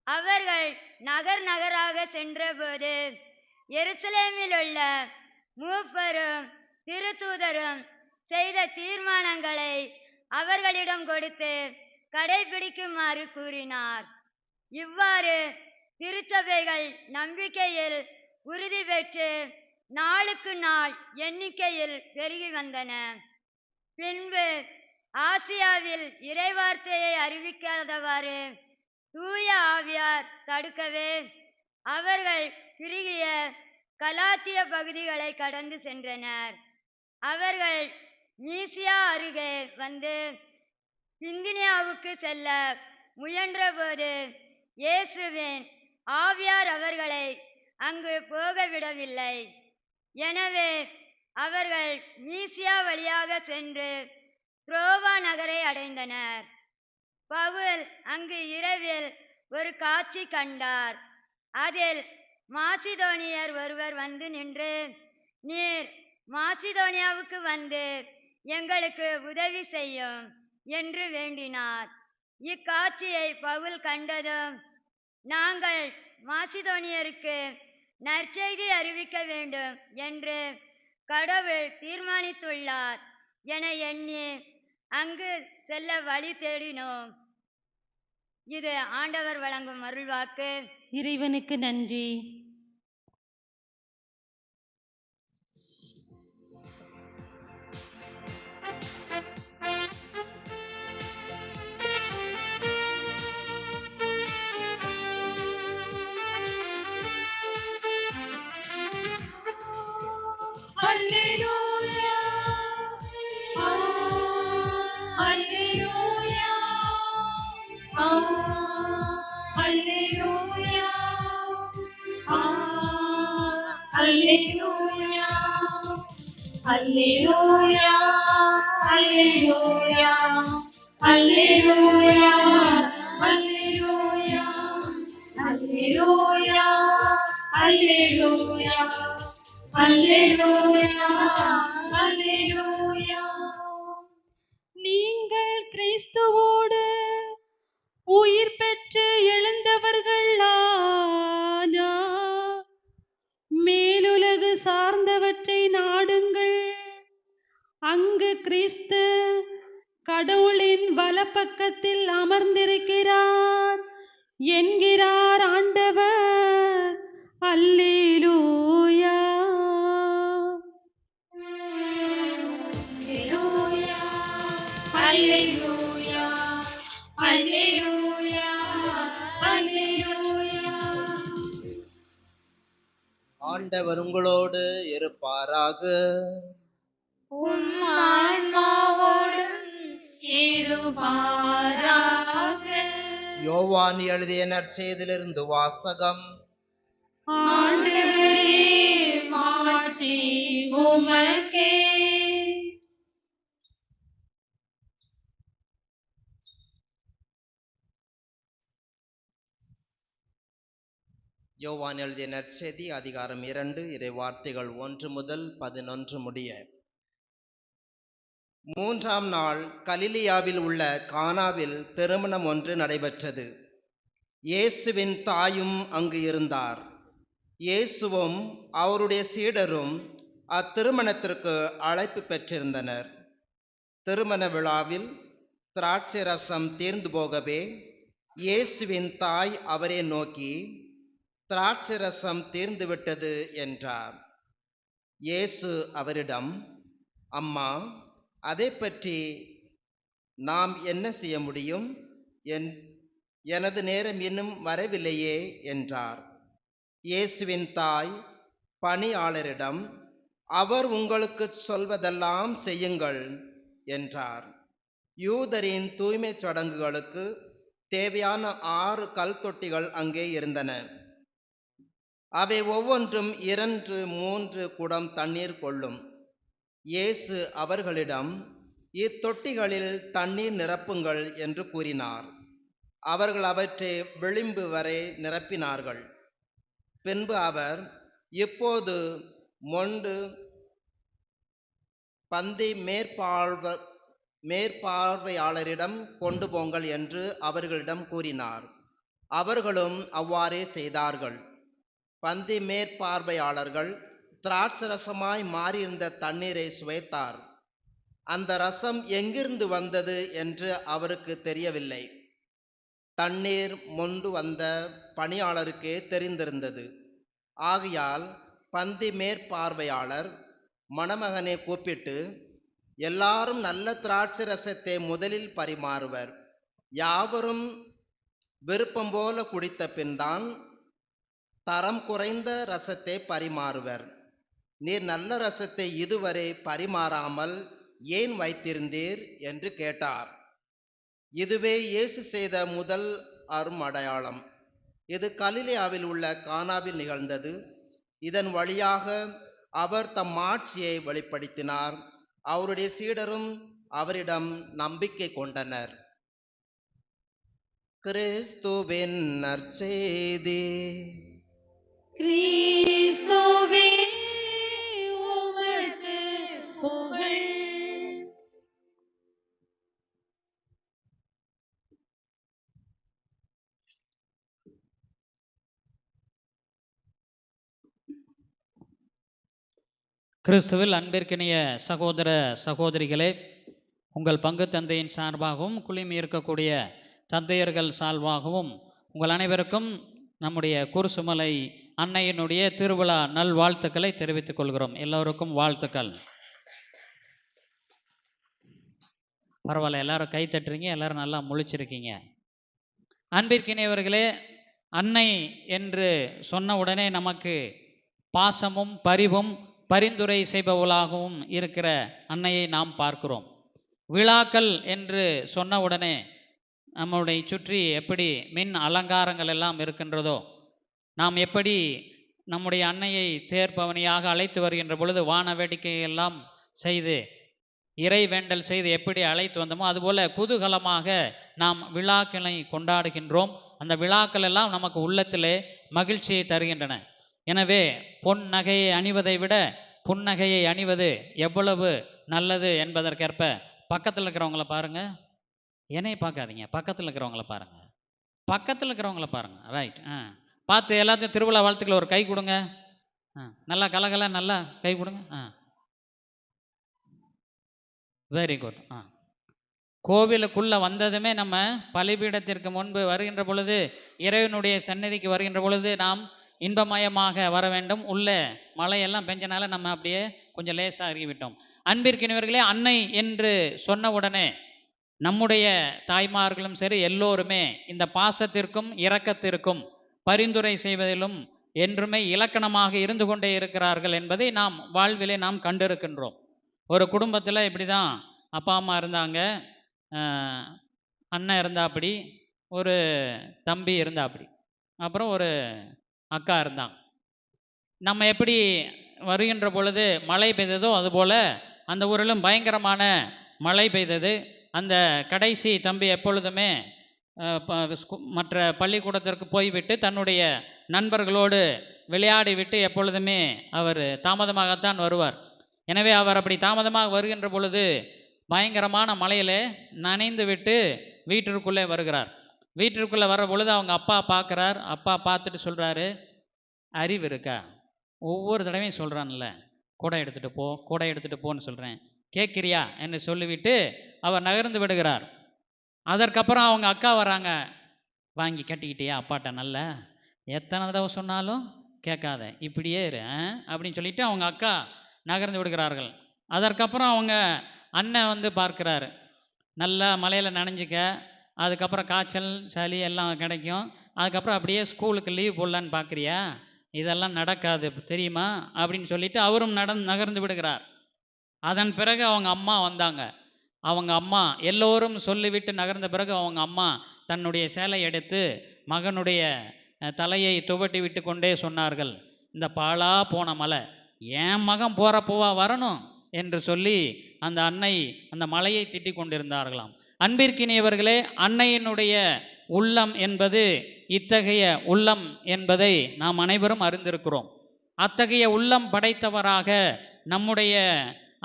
அவர்கள் நகர் நகராக சென்றபோது எருசலேமில் உள்ள மூப்பரும் திருத்தூதரும் செய்த தீர்மானங்களை அவர்களிடம் கொடுத்து கடைபிடிக்குமாறு கூறினார். இவ்வாறு திருச்சபைகள் நம்பிக்கையில் உறுதி பெற்று நாளுக்கு நாள் எண்ணிக்கையில் பெருகி வந்தன. பின்பு ஆசியாவில் இறைவார்த்தையை அறிவிக்காதவாறு தூய ஆவியார் தடுக்கவே அவர்கள் பிரிகிய கலாத்திய பகுதிகளை கடந்து சென்றனர். அவர்கள் மீசியா அருகே வந்து பிந்தினியாவுக்கு செல்ல முயன்றபோது இயேசுவின் ஆவியார் அவர்களை அங்கு போக விடவில்லை. எனவே அவர்கள் மீசியா வழியாக சென்று துரோவா நகரை அடைந்தனர். பவுல் அங்கு இரவில் ஒரு காட்சி கண்டார். அதில் மாசிதோனியர் ஒருவர் வந்து நின்று, நீர் மாசிதோனியாவுக்கு வந்து எங்களுக்கு உதவி செய்யும் என்று வேண்டினார். இக்காட்சியை பவுல் கண்டதும், நாங்கள் மாசிதோனியருக்கு நற்செய்தி அறிவிக்க வேண்டும் என்று கடவுள் தீர்மானித்துள்ளார் என எண்ணி அங்கு செல்ல வழி தேடினோம். இது ஆண்டவர் வழங்கும் அருள்வாக்கு. இறைவனுக்கு நன்றி. நீங்கள் கிறிஸ்துவோடு உயிர் பெற்று எழுந்தவர்கள் மேலுலகு சார்ந்தவற்றை நாடுங்கள். அங்கு கிறிஸ்து கடவுளின் வலப்பக்கத்தில் அமர்ந்திருக்கிறார் என்கிறார் ஆண்டவர். அல்லேலூயா. அல்லேலூயா, அல்லேலூயா, அல்லேலூயா. ஆண்டவர் உங்களோடு இருப்பாராக. உம் ஆன்மாவோடும் இருப்பாராக. யோவான் எழுதிய நற்செய்தியிலிருந்து வாசகம். ஆண்டவரே, மாட்சி உமக்கே. யோவான் எழுதிய நற்செய்தி அதிகாரம் 2 இறை வார்த்தைகள் 1 முதல் 11 முடிய. 3ஆம் நாள் கலிலியாவில் உள்ள கானாவில் திருமணம் ஒன்று நடைபெற்றது. இயேசுவின் தாயும் அங்கு இருந்தார். இயேசுவும் அவருடைய சீடரும் அத்திருமணத்திற்கு அழைப்பு பெற்றிருந்தனர். திருமண விழாவில் திராட்சை ரசம் தீர்ந்து போகவே இயேசுவின் தாய் அவரை நோக்கி, திராட்சை ரசம் தீர்ந்துவிட்டது என்றார். இயேசு அவரிடம், அம்மா, அதை பற்றி நாம் என்ன செய்ய முடியும்? எனது நேரம் இன்னும் வரவில்லையே என்றார். இயேசுவின் தாய் பணியாளரிடம், அவர் உங்களுக்கு சொல்வதெல்லாம் செய்யுங்கள் என்றார். யூதரின் தூய்மை சடங்குகளுக்கு தேவையான 6 கல் தொட்டிகள் அங்கே இருந்தன. அவை ஒவ்வொன்றும் 2-3 குடம் தண்ணீர் கொள்ளும். இயேசு அவர்களிடம், இத்தொட்டிகளில் தண்ணீர் நிரப்புங்கள் என்று கூறினார். அவர்கள் அவற்றை விளிம்பு வரை நிரப்பினார்கள். பின்பு அவர், இப்போது மொண்டு பந்தி மேற்பார்வையாளரிடம் கொண்டு போங்கள் என்று அவர்களிடம் கூறினார். அவர்களும் அவ்வாறே செய்தார்கள். பந்தி மேற்பார்வையாளர்கள் திராட்சை ரசமாய் மாறியிருந்த தண்ணீரை சுவைத்தார். அந்த ரசம் எங்கிருந்து வந்தது என்று அவருக்கு தெரியவில்லை. தண்ணீர் மொண்டு வந்த பணியாளருக்கே தெரிந்திருந்தது. ஆகையால் பந்தி மேற்பார்வையாளர் மணமகனை கூப்பிட்டு, எல்லாரும் நல்ல திராட்சை ரசத்தை முதலில் பரிமாறுவர். யாவரும் விருப்பம் போல குடித்த பின்தான் தரம் குறைந்த ரசத்தை பரிமாறுவர். நீர் நல்ல ரசத்தை இதுவரை பரிமாறாமல் ஏன் வைத்திருந்தீர் என்று கேட்டார். இதுவே இயேசு செய்த முதல் அருமடையாளம். இது கலிலேயாவில் உள்ள கானாவில் நிகழ்ந்தது. இதன் வழியாக அவர் தம் ஆட்சியை வெளிப்படுத்தினார். அவருடைய சீடரும் அவரிடம் நம்பிக்கை கொண்டனர். கிறிஸ்துவின் நற்செய்தி. கிறிஸ்துவே, உமக்கு புகழ். கிறிஸ்துவில் அன்பிற்கினிய சகோதர சகோதரிகளே, உங்கள் பங்கு தந்தையின் சார்பாகவும் குழுமி இருக்கக்கூடிய தந்தையர்கள் சார்பாகவும் உங்கள் அனைவருக்கும் நம்முடைய குருசுமலை அன்னையினுடைய திருவிழா நல்வாழ்த்துக்களை தெரிவித்துக் கொள்கிறோம். எல்லோருக்கும் வாழ்த்துக்கள். பரவாயில்ல, எல்லாரும் கை தட்டுறீங்க, எல்லாரும் நல்லா முழிச்சிருக்கீங்க. அன்பிற்கினியவர்களே, அன்னை என்று சொன்ன உடனே நமக்கு பாசமும் பரிவும் பரிந்துரை செய்பவளாகவும் இருக்கிற அன்னையை நாம் பார்க்கிறோம். விழாக்கள் என்று சொன்ன உடனே நம்முடைய சுற்றி எப்படி மின் அலங்காரங்கள் எல்லாம் இருக்கின்றதோ, நாம் எப்படி நம்முடைய அன்னையை தேர்பவனியாக அழைத்து வருகின்ற பொழுது வான வேடிக்கை எல்லாம் செய்து இறை வேண்டல் செய்து எப்படி அழைத்து வந்தோமோ அதுபோல குதூகலமாக நாம் விழாக்களை கொண்டாடுகின்றோம். அந்த விழாக்கள் எல்லாம் நமக்கு உள்ளத்திலே மகிழ்ச்சியை தருகின்றன. எனவே பொன் நகையை அணிவதை விட புன்னகையை அணிவது எவ்வளவு நல்லது என்பதற்கேற்ப பக்கத்தில் இருக்கிறவங்கள பாருங்க, என்னையை பார்க்காதீங்க, பக்கத்தில் இருக்கிறவங்கள பாருங்க, பக்கத்தில் இருக்கிறவங்கள பாருங்க. ரைட், பார்த்து எல்லாத்தையும் திருவிழா வாழ்த்துக்களை ஒரு கை கொடுங்க. நல்லா கலகல நல்லா கை கொடுங்க. Very good. கோவிலுக்குள்ள வந்ததுமே நம்ம பலிபீடத்திற்கு முன்பு வருகின்ற பொழுது, இறைவனுடைய சந்நிதிக்கு வருகின்ற பொழுது நாம் இன்பமயமாக வர வேண்டும். உள்ள மழையெல்லாம் பெஞ்சனால நம்ம அப்படியே கொஞ்சம் லேசாக அறிவிட்டோம். அன்பிற்கினவர்களே, அன்னை என்று சொன்ன உடனே நம்முடைய தாய்மார்களும் சரி எல்லோருமே இந்த பாசத்திற்கும் இரக்கத்திற்கும் பரிந்துரை செய்வதிலும் என்றுமே இலக்கணமாக இருந்து கொண்டே இருக்கிறார்கள் என்பதை நாம் வாழ்விலே நாம் கண்டிருக்கின்றோம். ஒரு குடும்பத்தில் இப்படி தான் அப்பா அம்மா இருந்தாங்க, அண்ணன் இருந்தாப்படி, ஒரு தம்பி இருந்தாப்படி, அப்புறம் ஒரு அக்கா இருந்தாங்க. நம்ம எப்படி வருகின்ற பொழுது மழை பெய்ததோ அதுபோல் அந்த ஊரிலும் பயங்கரமான மழை பெய்தது. அந்த கடைசி தம்பி எப்பொழுதுமே மற்ற பள்ளிக்கூடத்திற்கு போய்விட்டு தன்னுடைய நண்பர்களோடு விளையாடி விட்டு எப்பொழுதுமே அவர் தாமதமாகத்தான் வருவார். எனவே அவர் அப்படி தாமதமாக வருகின்ற பொழுது பயங்கரமான மழையில் நனைந்து விட்டு வீட்டிற்குள்ளே வருகிறார். வீட்டிற்குள்ளே வர்ற பொழுது அவங்க அப்பா பார்க்குறார். அப்பா பார்த்துட்டு சொல்கிறாரு, அறிவு இருக்கா? ஒவ்வொரு தடவையும் சொல்கிறான்ல, கூடை எடுத்துகிட்டு போ, கூடை எடுத்துகிட்டு போன்னு சொல்கிறேன், கேட்குறியா என்று சொல்லிவிட்டு அவர் நகர்ந்து விடுகிறார். அதற்கப்புறம் அவங்க அக்கா வராங்க, வாங்கி கட்டிக்கிட்டியா அப்பாட்ட, நல்ல எத்தனை தடவை சொன்னாலும் கேட்காத, இப்படியே இரு அப்படின்னு சொல்லிட்டு அவங்க அக்கா நகர்ந்து விடுகிறார்கள். அதற்கப்புறம் அவங்க அண்ணன் வந்து பார்க்குறாரு, நல்லா மலையில் நனைஞ்சிக்க, அதுக்கப்புறம் காய்ச்சல் சளி எல்லாம் கிடைக்கும், அதுக்கப்புறம் அப்படியே ஸ்கூலுக்கு லீவ் போடலான்னு பார்க்குறியா, இதெல்லாம் நடக்காது தெரியுமா அப்படின்னு சொல்லிட்டு அவரும் நகர்ந்து விடுகிறார். அதன் பிறகு அவங்க அம்மா வந்தாங்க. அவங்க அம்மா எல்லோரும் சொல்லிவிட்டு நகர்ந்த பிறகு அவங்க அம்மா தன்னுடைய சேலை எடுத்து மகனுடைய தலையை துவட்டி விட்டு கொண்டே சொன்னார்கள், இந்த பாழா போன மலை என் மகன் போகிறப்போவா வரணும் என்று சொல்லி அந்த அன்னை அந்த மலையை திட்டிக் கொண்டிருந்தார்களாம். அன்பிற்கினியவர்களே, அன்னையினுடைய உள்ளம் என்பது இத்தகைய உள்ளம் என்பதை நாம் அனைவரும் அறிந்திருக்கிறோம். அத்தகைய உள்ளம் படைத்தவராக நம்முடைய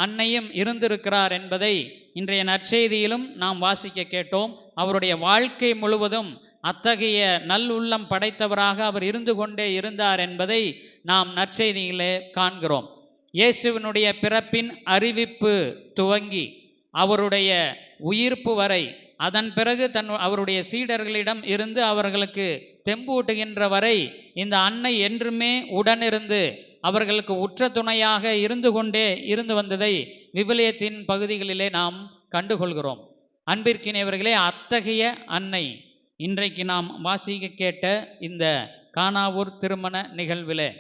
அன்னையும் இருந்திருக்கிறார் என்பதை இன்றைய நற்செய்தியிலும் நாம் வாசிக்க கேட்டோம். அவருடைய வாழ்க்கை முழுவதும் அத்தகைய நல்லுள்ளம் படைத்தவராக அவர் இருந்து கொண்டே இருந்தார் என்பதை நாம் நற்செய்தியிலே காண்கிறோம். இயேசுவினுடைய பிறப்பின் அறிவிப்பு துவங்கி அவருடைய உயிர்ப்பு வரை, அதன் பிறகு அவருடைய சீடர்களிடம் இருந்து அவர்களுக்கு தெம்பூட்டுகின்ற வரை இந்த அன்னை என்றுமே உடனிருந்து அவர்களுக்கு உற்ற துணையாக இருந்து கொண்டே இருந்து வந்ததை விவிலியத்தின் பகுதிகளிலே நாம் கண்டுகொள்கிறோம். அன்பிற்கினியவர்களே, அத்தகைய அன்னை இன்றைக்கு நாம் வாசிக்க கேட்ட இந்த கானாவூர் திருமண நிகழ்விலே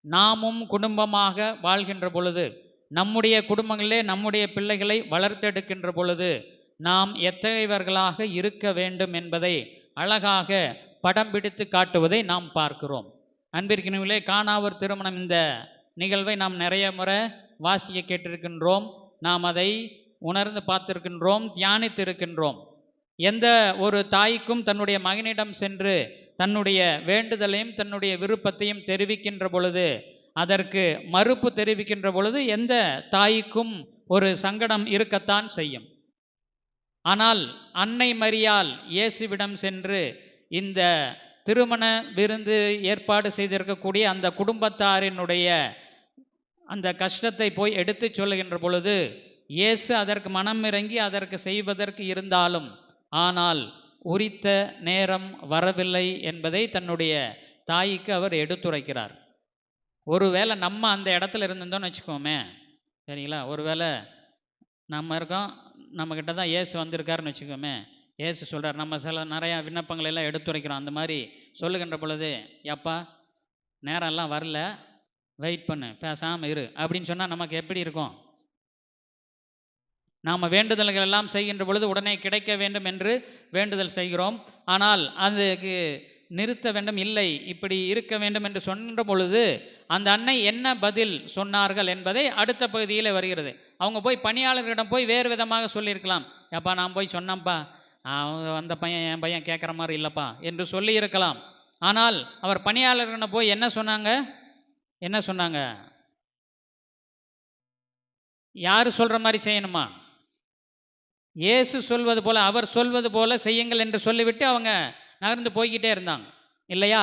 நாமும் குடும்பமாக வாழ்கின்ற பொழுது, நம்முடைய குடும்பங்களிலே நம்முடைய பிள்ளைகளை வளர்த்தெடுக்கின்ற பொழுது நாம் எத்தகையவர்களாக இருக்க வேண்டும் என்பதை அழகாக படம் பிடித்து காட்டுவதை நாம் பார்க்கிறோம். அன்பிற்கினிலே, கானாவூர் திருமணம் இந்த நிகழ்வை நாம் நிறைய முறை வாசிக்க கேட்டிருக்கின்றோம். நாம் அதை உணர்ந்து பார்த்திருக்கின்றோம், தியானித்து இருக்கின்றோம். எந்த ஒரு தாய்க்கும் தன்னுடைய மகனிடம் சென்று தன்னுடைய வேண்டுதலையும் தன்னுடைய விருப்பத்தையும் தெரிவிக்கின்ற பொழுது, அதற்கு மறுப்பு தெரிவிக்கின்ற பொழுது எந்த தாய்க்கும் ஒரு சங்கடம் இருக்கத்தான் செய்யும். ஆனால் அன்னை மரியாள் இயேசுவிடம் சென்று இந்த திருமண விருந்து ஏற்பாடு செய்திருக்கக்கூடிய அந்த குடும்பத்தாரினுடைய அந்த கஷ்டத்தை போய் எடுத்து சொல்லுகின்ற பொழுது இயேசு அதற்கு மனம் இறங்கி அதற்கு செய்வதற்கு இருந்தாலும், ஆனால் உரித்த நேரம் வரவில்லை என்பதை தன்னுடைய தாய்க்கு அவர் எடுத்துரைக்கிறார். ஒருவேளை நம்ம அந்த இடத்துல இருந்திருந்தோம்னு வச்சுக்கோமே, சரிங்களா, ஒருவேளை நம்ம இருக்கோம், நம்மக்கிட்ட தான் இயேசு வந்திருக்காருன்னு வச்சுக்கோமே, இயேசு சொல்கிறார், நம்ம நிறையா விண்ணப்பங்கள் எல்லாம் எடுத்துரைக்கிறோம். அந்த மாதிரி சொல்லுகின்ற பொழுது, எப்பா நேரம்லாம் வரல, வெயிட் பண்ணு, பேசாமல் இரு அப்படின்னு சொன்னால் நமக்கு எப்படி இருக்கும்? நாம் வேண்டுதல்கள் எல்லாம் செய்கின்ற பொழுது உடனே கிடைக்க வேண்டும் என்று வேண்டுதல் செய்கிறோம். ஆனால் அதுக்கு நிறுத்த வேண்டும், இல்லை இப்படி இருக்க வேண்டும் என்று சொன்ன பொழுது அந்த அன்னை என்ன பதில் சொன்னார்கள் என்பதை அடுத்த பகுதியில் வருகிறது. அவங்க போய் பணியாளர்களிடம் போய் வேறு விதமாக சொல்லியிருக்கலாம். எப்பா நான் போய் சொன்னேன்ப்பா, அந்த பையன் என் பையன் கேட்குற மாதிரி இல்லைப்பா என்று சொல்லி இருக்கலாம். ஆனால் அவர் பணியாளர்களிடம் போய் என்ன சொன்னாங்க? யார் சொல்கிற மாதிரி செய்யணுமா? இயேசு சொல்வது போல, அவர் சொல்வது போல செய்யுங்கள் என்று சொல்லிவிட்டு அவங்க நகர்ந்து போய்கிட்டே இருந்தாங்க, இல்லையா?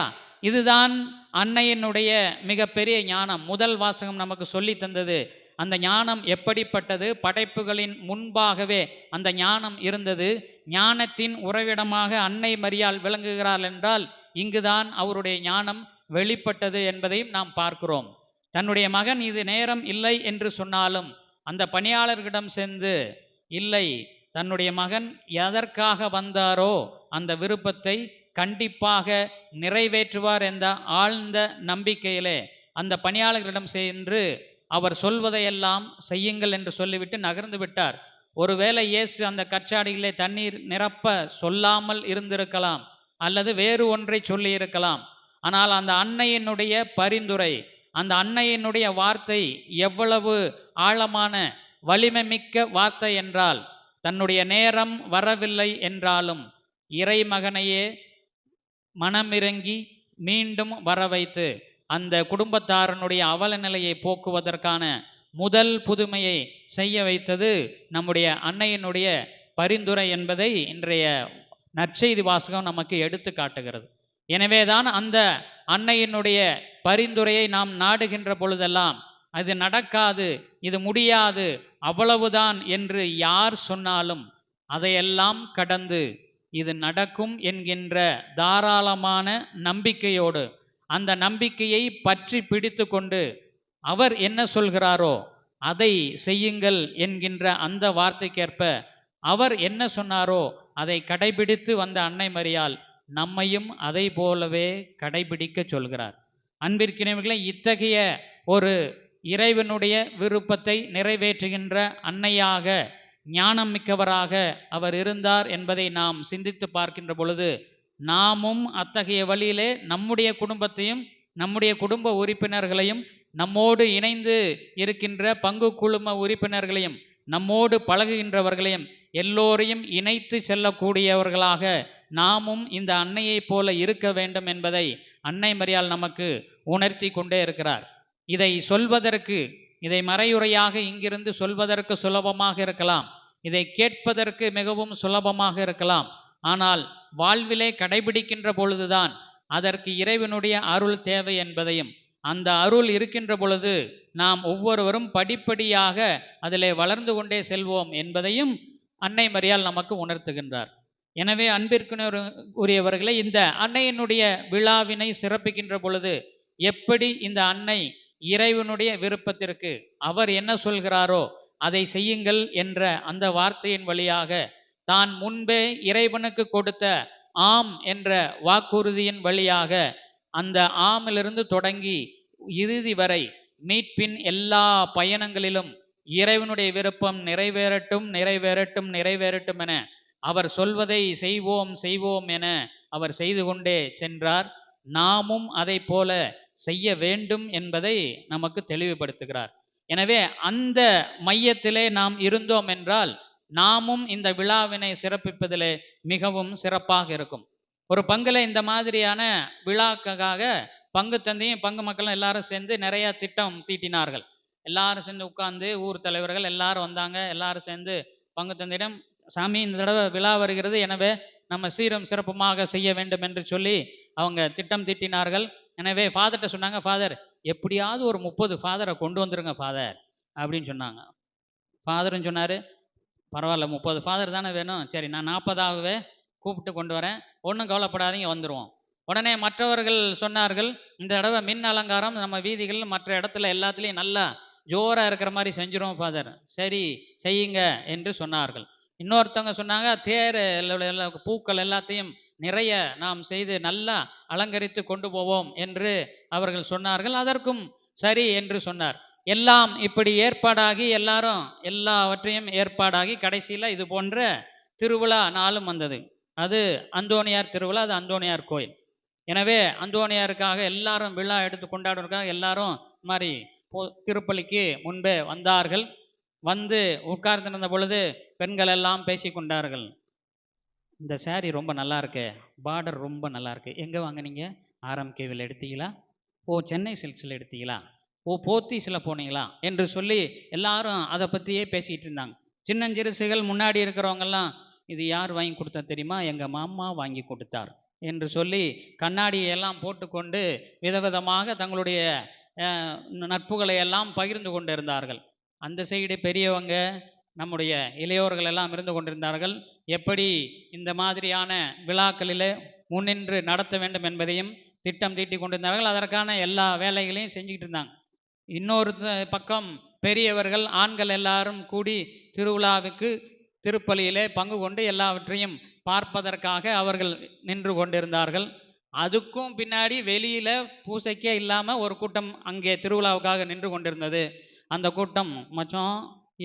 இதுதான் அன்னையினுடைய மிகப்பெரிய ஞானம். முதல் வாசகம் நமக்கு சொல்லி தந்தது, அந்த ஞானம் எப்படிப்பட்டது? படைப்புகளின் முன்பாகவே அந்த ஞானம் இருந்தது. ஞானத்தின் உறைவிடமாக அன்னை மரியாள் விளங்குகிறாள் என்றால் இங்குதான் அவருடைய ஞானம் வெளிப்பட்டது என்பதையும் நாம் பார்க்கிறோம். தன்னுடைய மகன் இது நேரம் இல்லை என்று சொன்னாலும் அந்த பணியாளர்களிடம் சென்று, இல்லை, தன்னுடைய மகன் எதற்காக வந்தாரோ அந்த விருப்பத்தை கண்டிப்பாக நிறைவேற்றுவார் என்ற ஆழ்ந்த நம்பிக்கையிலே அந்த பணியாளர்களிடம் சென்று அவர் சொல்வதையெல்லாம் செய்யுங்கள் என்று சொல்லிவிட்டு நகர்ந்து விட்டார். ஒருவேளை இயேசு அந்த கற்சாடிகளே தண்ணீர் நிரப்ப சொல்லாமல் இருந்திருக்கலாம், அல்லது வேறு ஒன்றை சொல்லி இருக்கலாம். ஆனால் அந்த அன்னையினுடைய பரிந்துரை, அந்த அன்னையினுடைய வார்த்தை எவ்வளவு ஆழமான வலிமை மிக்க வார்த்தை என்றால், தன்னுடைய நேரம் வரவில்லை என்றாலும் இறைமகனையே மனமிறங்கி மீண்டும் வர வைத்து அந்த குடும்பத்தாரனுடைய அவல நிலையை போக்குவதற்கான முதல் புதுமையை செய்ய வைத்தது நம்முடைய அன்னையினுடைய பரிந்துரை என்பதை இன்றைய நற்செய்தி வாசகம் நமக்கு எடுத்து காட்டுகிறது. எனவேதான் அந்த அன்னையினுடைய பரிந்துரையை நாம் நாடுகின்ற பொழுதெல்லாம் அது நடக்காது, இது முடியாது, அவ்வளவுதான் என்று யார் சொன்னாலும் அதையெல்லாம் கடந்து இது நடக்கும் என்கின்ற தாராளமான நம்பிக்கையோடு, அந்த நம்பிக்கையை பற்றி பிடித்து கொண்டு அவர் என்ன சொல்கிறாரோ அதை செய்யுங்கள் என்கின்ற அந்த வார்த்தைக்கேற்ப அவர் என்ன சொன்னாரோ அதை கடைபிடித்து வந்த அன்னை மரியாள் நம்மையும் அதை போலவே கடைபிடிக்க சொல்கிறார். அன்பிற்கினவர்களே, இத்தகைய ஒரு இறைவனுடைய விருப்பத்தை நிறைவேற்றுகின்ற அன்னையாக, ஞானம் மிக்கவராக அவர் இருந்தார் என்பதை நாம் சிந்தித்து பார்க்கின்ற பொழுது, நாமும் அத்தகைய வழியிலே நம்முடைய குடும்பத்தையும் நம்முடைய குடும்ப உறுப்பினர்களையும் நம்மோடு இணைந்து இருக்கின்ற பங்கு குழும உறுப்பினர்களையும் நம்மோடு பழகுகின்றவர்களையும் எல்லோரையும் இணைத்து செல்லக்கூடியவர்களாக நாமும் இந்த அன்னையைப் போல இருக்க வேண்டும் என்பதை அன்னை மரியாள் நமக்கு உணர்த்தி கொண்டே இருக்கிறார். இதை சொல்வதற்கு, இதை மறையுறையாக இங்கிருந்து சொல்வதற்கு சுலபமாக இருக்கலாம், இதை கேட்பதற்கு மிகவும் சுலபமாக இருக்கலாம். ஆனால் வாழ்விலே கடைபிடிக்கின்ற பொழுதுதான் அதற்கு இறைவனுடைய அருள் தேவை என்பதையும், அந்த அருள் இருக்கின்ற பொழுது நாம் ஒவ்வொருவரும் படிப்படியாக அதிலே வளர்ந்து கொண்டே செல்வோம் என்பதையும் அன்னை மரியாள் நமக்கு உணர்த்துகின்றார். எனவே அன்பிற்குரியவர்களே, இந்த அன்னையினுடைய விழாவினை சிறப்பிக்கின்ற பொழுது எப்படி இந்த அன்னை இறைவனுடைய விருப்பத்திற்கு அவர் என்ன சொல்கிறாரோ அதை செய்யுங்கள் என்ற அந்த வார்த்தையின் வழியாக, தான் முன்பே இறைவனுக்கு கொடுத்த ஆம் என்ற வாக்குறுதியின் வழியாக, அந்த ஆமிலிருந்து தொடங்கி இறுதி வரை மீட்பின் எல்லா பயணங்களிலும் இறைவனுடைய விருப்பம் நிறைவேறட்டும் நிறைவேறட்டும் நிறைவேறட்டும் என அவர் சொல்வதை செய்வோம் செய்வோம் என அவர் செய்து கொண்டே சென்றார். நாமும் அதை போல செய்ய வேண்டும் என்பதை நமக்கு தெளிவுபடுத்துகிறார். எனவே அந்த மையத்திலே நாம் இருந்தோம் என்றால் நாமும் இந்த விழாவினை சிறப்பிப்பதிலே மிகவும் சிறப்பாக இருக்கும். ஒரு பங்குல இந்த மாதிரியான விழாக்காக பங்கு தந்தையும் பங்கு மக்களும் எல்லாரும் சேர்ந்து நிறைய திட்டம் தீட்டினார்கள். எல்லாரும் சேர்ந்து உட்கார்ந்து ஊர் தலைவர்கள் எல்லாரும் வந்தாங்க. எல்லாரும் சேர்ந்து பங்கு தந்தையிடம், சாமி இந்த தடவை விழா வருகிறது, எனவே நம்ம சீரும் சிறப்புமாக செய்ய வேண்டும் என்று சொல்லி அவங்க திட்டம் தீட்டினார்கள். எனவே ஃபாதர்கிட்ட சொன்னாங்க, ஃபாதர் எப்படியாவது ஒரு 30 ஃபாதரை கொண்டு வந்துருங்க ஃபாதர் அப்படின்னு சொன்னாங்க. ஃபாதரும் சொன்னார், பரவாயில்ல 30 ஃபாதர் தானே வேணும், சரி நான் 40ஆகவே கூப்பிட்டு கொண்டு வரேன், ஒன்றும் கவலைப்படாதீங்க வந்துடுவோம். உடனே மற்றவர்கள் சொன்னார்கள், இந்த தடவை மின் அலங்காரம் நம்ம வீதிகள் மற்ற இடத்துல எல்லாத்துலேயும் நல்லா ஜோராக இருக்கிற மாதிரி செஞ்சிரும் ஃபாதர், சரி செய்யுங்க என்று சொன்னார்கள். இன்னொருத்தவங்க சொன்னாங்க, தேர் பூக்கள் எல்லாத்தையும் நிறைய நாம் செய்து நல்லா அலங்கரித்து கொண்டு போவோம் என்று அவர்கள் சொன்னார்கள். அதற்கும் சரி என்று சொன்னார். எல்லாம் இப்படி ஏற்பாடாகி எல்லாரும் எல்லாவற்றையும் ஏற்பாடாகி கடைசியில் இது போன்ற திருவிழா நாளும் வந்தது. அது அந்தோணியார் திருவிழா, அது அந்தோணியார் கோயில். எனவே அந்தோணியாருக்காக எல்லாரும் விழா எடுத்து கொண்டாடுறதுக்காக எல்லாரும் மாதிரி திருப்பலிக்கு முன்பே வந்தார்கள். வந்து உட்கார்ந்திருந்த பொழுது பெண்கள் எல்லாம் பேசி கொண்டார்கள். இந்த சாரி ரொம்ப நல்லா இருக்கு, பார்டர் ரொம்ப நல்லா இருக்கு, எங்கே வாங்கினீங்க? ஆர்எம்கேவில் எடுத்தீங்களா? ஓ சென்னை சில்க்ஸில் எடுத்தீங்களா? ஓ போத்தீஸில் போனீங்களா என்று சொல்லி எல்லாரும் அதை பற்றியே பேசிகிட்டு இருந்தாங்க. சின்னஞ்சிறுசுகள் முன்னாடி இருக்கிறவங்கெல்லாம், இது யார் வாங்கி கொடுத்தா தெரியுமா? எங்கள் மாமா வாங்கி கொடுத்தார் என்று சொல்லி கண்ணாடியெல்லாம் போட்டுக்கொண்டு விதவிதமாக தங்களுடைய நட்புகளை எல்லாம் பகிர்ந்து கொண்டு இருந்தார்கள். அந்த சைடு பெரியவங்க நம்முடைய இளையோர்கள் எல்லாம் இருந்து கொண்டிருந்தார்கள். எப்படி இந்த மாதிரியான விழாக்களில் முன்னின்று நடத்த வேண்டும் என்பதையும் திட்டம் தீட்டி கொண்டிருந்தார்கள். அதற்கான எல்லா வேலைகளையும் செஞ்சுக்கிட்டு இருந்தாங்க. இன்னொரு பக்கம் பெரியவர்கள் ஆண்கள் எல்லாரும் கூடி திருவிழாவுக்கு திருப்பலியிலே பங்கு கொண்டு எல்லாவற்றையும் பார்ப்பதற்காக அவர்கள் நின்று கொண்டிருந்தார்கள். அதுக்கும் பின்னாடி வெளியில பூசைக்கே இல்லாம ஒரு கூட்டம் அங்கே திருவிழாவுக்காக நின்று கொண்டிருந்தது. அந்த கூட்டம் மச்சான்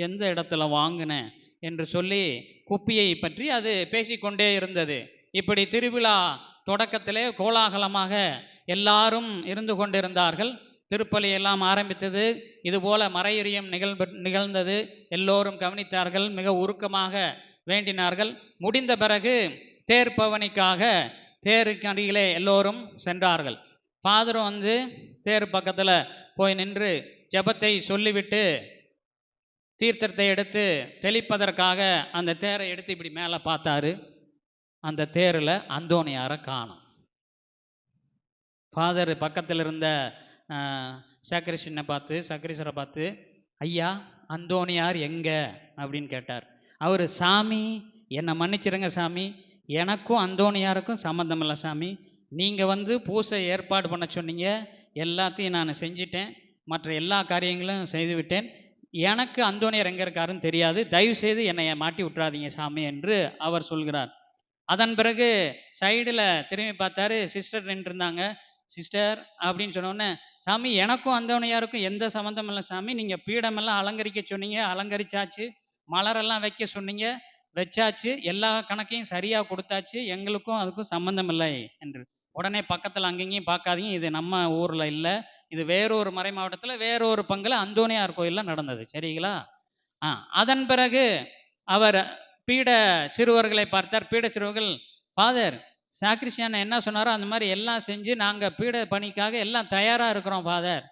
எந்த இடத்துல வாங்கினேன் என்று சொல்லி குப்பியை பற்றி அது பேசிக்கொண்டே இருந்தது. இப்படி திருவிழா தொடக்கத்திலே கோலாகலமாக எல்லாரும் இருந்து கொண்டிருந்தார்கள். திருப்பலி எல்லாம் ஆரம்பித்தது. இதுபோல மறையுறியும் நிகழ்ந்தது. எல்லோரும் கவனித்தார்கள், மிக உருக்கமாக வேண்டினார்கள். முடிந்த பிறகு தேர் பவனிக்காக தேருக்கு அடியிலே எல்லோரும் சென்றார்கள். ஃபாதரும் வந்து தேர் பக்கத்தில் போய் நின்று ஜெபத்தை சொல்லிவிட்டு தீர்த்தத்தை எடுத்து தெளிப்பதற்காக அந்த தேரை எடுத்து இப்படி மேலே பார்த்தாரு. அந்த தேரில் அந்தோணியாரை காணோம். ஃபாதர் பக்கத்தில் இருந்த சக்கரிசனை சக்கரிசரை பார்த்து ஐயா அந்தோணியார் எங்க அப்படின்னு கேட்டார். அவர் சாமி என்னை மன்னிச்சிருங்க சாமி, எனக்கும் அந்தோணியாருக்கும் சம்மந்தம் இல்லை சாமி. நீங்கள் வந்து பூசை ஏற்பாடு பண்ண சொன்னீங்க, எல்லாத்தையும் நான் செஞ்சிட்டேன், மற்ற எல்லா காரியங்களும் செய்துவிட்டேன். எனக்கு அந்தோணியார் எங்கே இருக்காருன்னு தெரியாது, தயவுசெய்து என்னை மாட்டி விட்டுறாதீங்க சாமி என்று அவர் சொல்கிறார். அதன் பிறகு சைடில் திரும்பி பார்த்தாரு. சிஸ்டர் நின்றுருந்தாங்க. சிஸ்டர் அப்படின்னு சொன்னோடனே சாமி எனக்கும் அந்தோணியாருக்கும் எந்த சம்மந்தம் இல்லை சாமி, நீங்கள் பீடமெல்லாம் அலங்கரிக்க சொன்னீங்க, அலங்கரிச்சாச்சு, மலரெல்லாம் வைக்க சொன்னீங்க, வச்சாச்சு, எல்லா கணக்கையும் சரியாக கொடுத்தாச்சு, எங்களுக்கும் அதுக்கும் சம்மந்தம் இல்லை என்று. உடனே பக்கத்தில் அங்கேயும் பார்க்காதீங்க, இது நம்ம ஊரில் இல்லை, இது வேறொரு மறை மாவட்டத்தில் வேறொரு பங்கில் அந்தோணியார் கோயிலில் நடந்தது, சரிங்களா? அதன் பிறகு அவர் பீட சிறுவர்களை பார்த்தார். பீட சிறுவர்கள் ஃபாதர் சாக்ரிஸ்டியான் என்ன சொன்னாரோ அந்த மாதிரி எல்லாம் செஞ்சு நாங்கள் பீட பணிக்காக எல்லாம் தயாராக இருக்கிறோம் ஃபாதர்.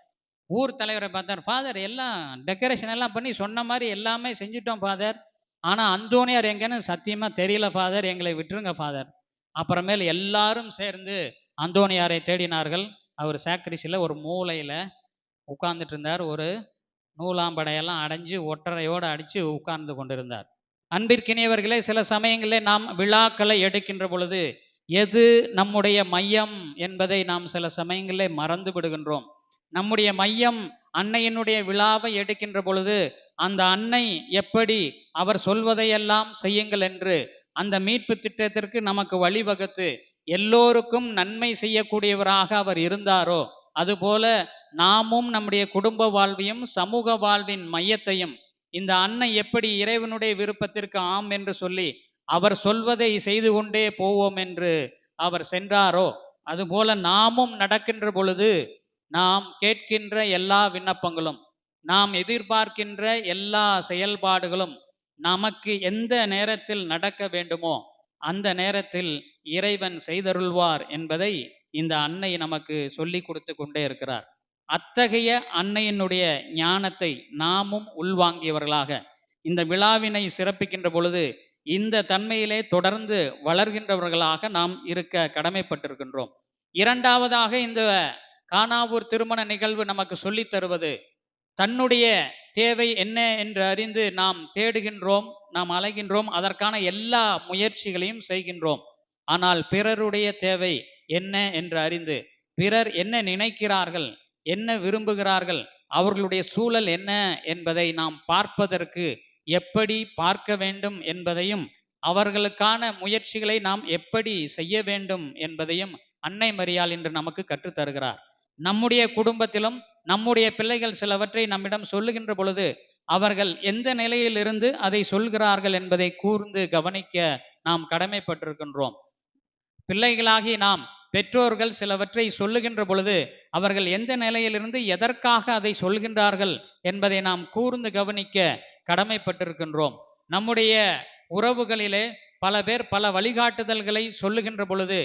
ஊர் தலைவரை பார்த்தார். ஃபாதர் எல்லாம் டெக்கரேஷன் எல்லாம் பண்ணி சொன்ன மாதிரி எல்லாமே செஞ்சுட்டோம் ஃபாதர், ஆனால் அந்தோணியார் எங்கன்னு சத்தியமாக தெரியல ஃபாதர், எங்களை விட்டுருங்க ஃபாதர். அப்புறமேல் எல்லாரும் சேர்ந்து அந்தோணியாரை தேடினார்கள். அவர் சாக்ரிஸில் ஒரு மூலையில் உட்கார்ந்துட்டு இருந்தார். ஒரு நூலாம்படையெல்லாம் அடைஞ்சு ஒட்டரையோடு அடித்து உட்கார்ந்து கொண்டிருந்தார். அன்பிற்கினியவர்களே, சில சமயங்களில் நாம் விழாக்களை எடுக்கின்ற பொழுது எது நம்முடைய மையம் என்பதை நாம் சில சமயங்களில் மறந்து விடுகின்றோம். நம்முடைய மையம் அன்னையினுடைய விழாவை எடுக்கின்ற பொழுது அந்த அன்னை எப்படி அவர் சொல்வதையெல்லாம் செய்யுங்கள் என்று அந்த மீட்பு திட்டத்திற்கு நமக்கு வழிவகுத்து எல்லோருக்கும் நன்மை செய்யக்கூடியவராக அவர் இருந்தாரோ, அதுபோல நாமும் நம்முடைய குடும்ப வாழ்வையும் சமூக வாழ்வின் மையத்தையும் இந்த அன்னை எப்படி இறைவனுடைய விருப்பத்திற்கு ஆம் என்று சொல்லி அவர் சொல்வதை செய்து கொண்டே போவோம் என்று அவர் சென்றாரோ, அதுபோல நாமும் நடக்கின்ற பொழுது நாம் கேட்கின்ற எல்லா விண்ணப்பங்களும், நாம் எதிர்பார்க்கின்ற எல்லா செயல்பாடுகளும் நமக்கு எந்த நேரத்தில் நடக்க வேண்டுமோ அந்த நேரத்தில் இறைவன் செய்தருள்வார் என்பதை இந்த அன்னை நமக்கு சொல்லி கொடுத்து கொண்டே இருக்கிறார். அத்தகைய அன்னையினுடைய ஞானத்தை நாமும் உள்வாங்கியவர்களாக இந்த விழாவினை சிறப்பிக்கின்ற பொழுது இந்த தன்மையிலே தொடர்ந்து வளர்கின்றவர்களாக நாம் இருக்க கடமைப்பட்டிருக்கின்றோம். இரண்டாவதாக, இந்த கானாவூர் திருமண நிகழ்வு நமக்கு சொல்லித் தருவது, தன்னுடைய தேவை என்ன என்று அறிந்து நாம் தேடுகின்றோம், நாம் அலைகின்றோம், அதற்கான எல்லா முயற்சிகளையும் செய்கின்றோம். ஆனால் பிறருடைய தேவை என்ன என்று அறிந்து, பிறர் என்ன நினைக்கிறார்கள், என்ன விரும்புகிறார்கள், அவர்களுடைய சூழல் என்ன என்பதை நாம் பார்ப்பதற்கு எப்படி பார்க்க வேண்டும் என்பதையும், அவர்களுக்கான முயற்சிகளை நாம் எப்படி செய்ய வேண்டும் என்பதையும் அன்னை மரியாள் இன்று நமக்கு கற்றுத்தருகிறார். நம்முடைய குடும்பத்திலும் நம்முடைய பிள்ளைகள் சிலவற்றை நம்மிடம் சொல்லுகின்ற பொழுது அவர்கள் எந்த நிலையில் இருந்து அதை சொல்கிறார்கள் என்பதை கூர்ந்து கவனிக்க நாம் கடமைப்பட்டிருக்கின்றோம். பிள்ளைகளாகி நாம் பெற்றோர்கள் சிலவற்றை சொல்லுகின்ற பொழுது அவர்கள் எந்த நிலையிலிருந்து எதற்காக அதை சொல்கின்றார்கள் என்பதை நாம் கூர்ந்து கவனிக்க கடமைப்பட்டிருக்கின்றோம். நம்முடைய உறவுகளிலே பல பேர் பல வழிகாட்டுதல்களை சொல்லுகின்ற பொழுது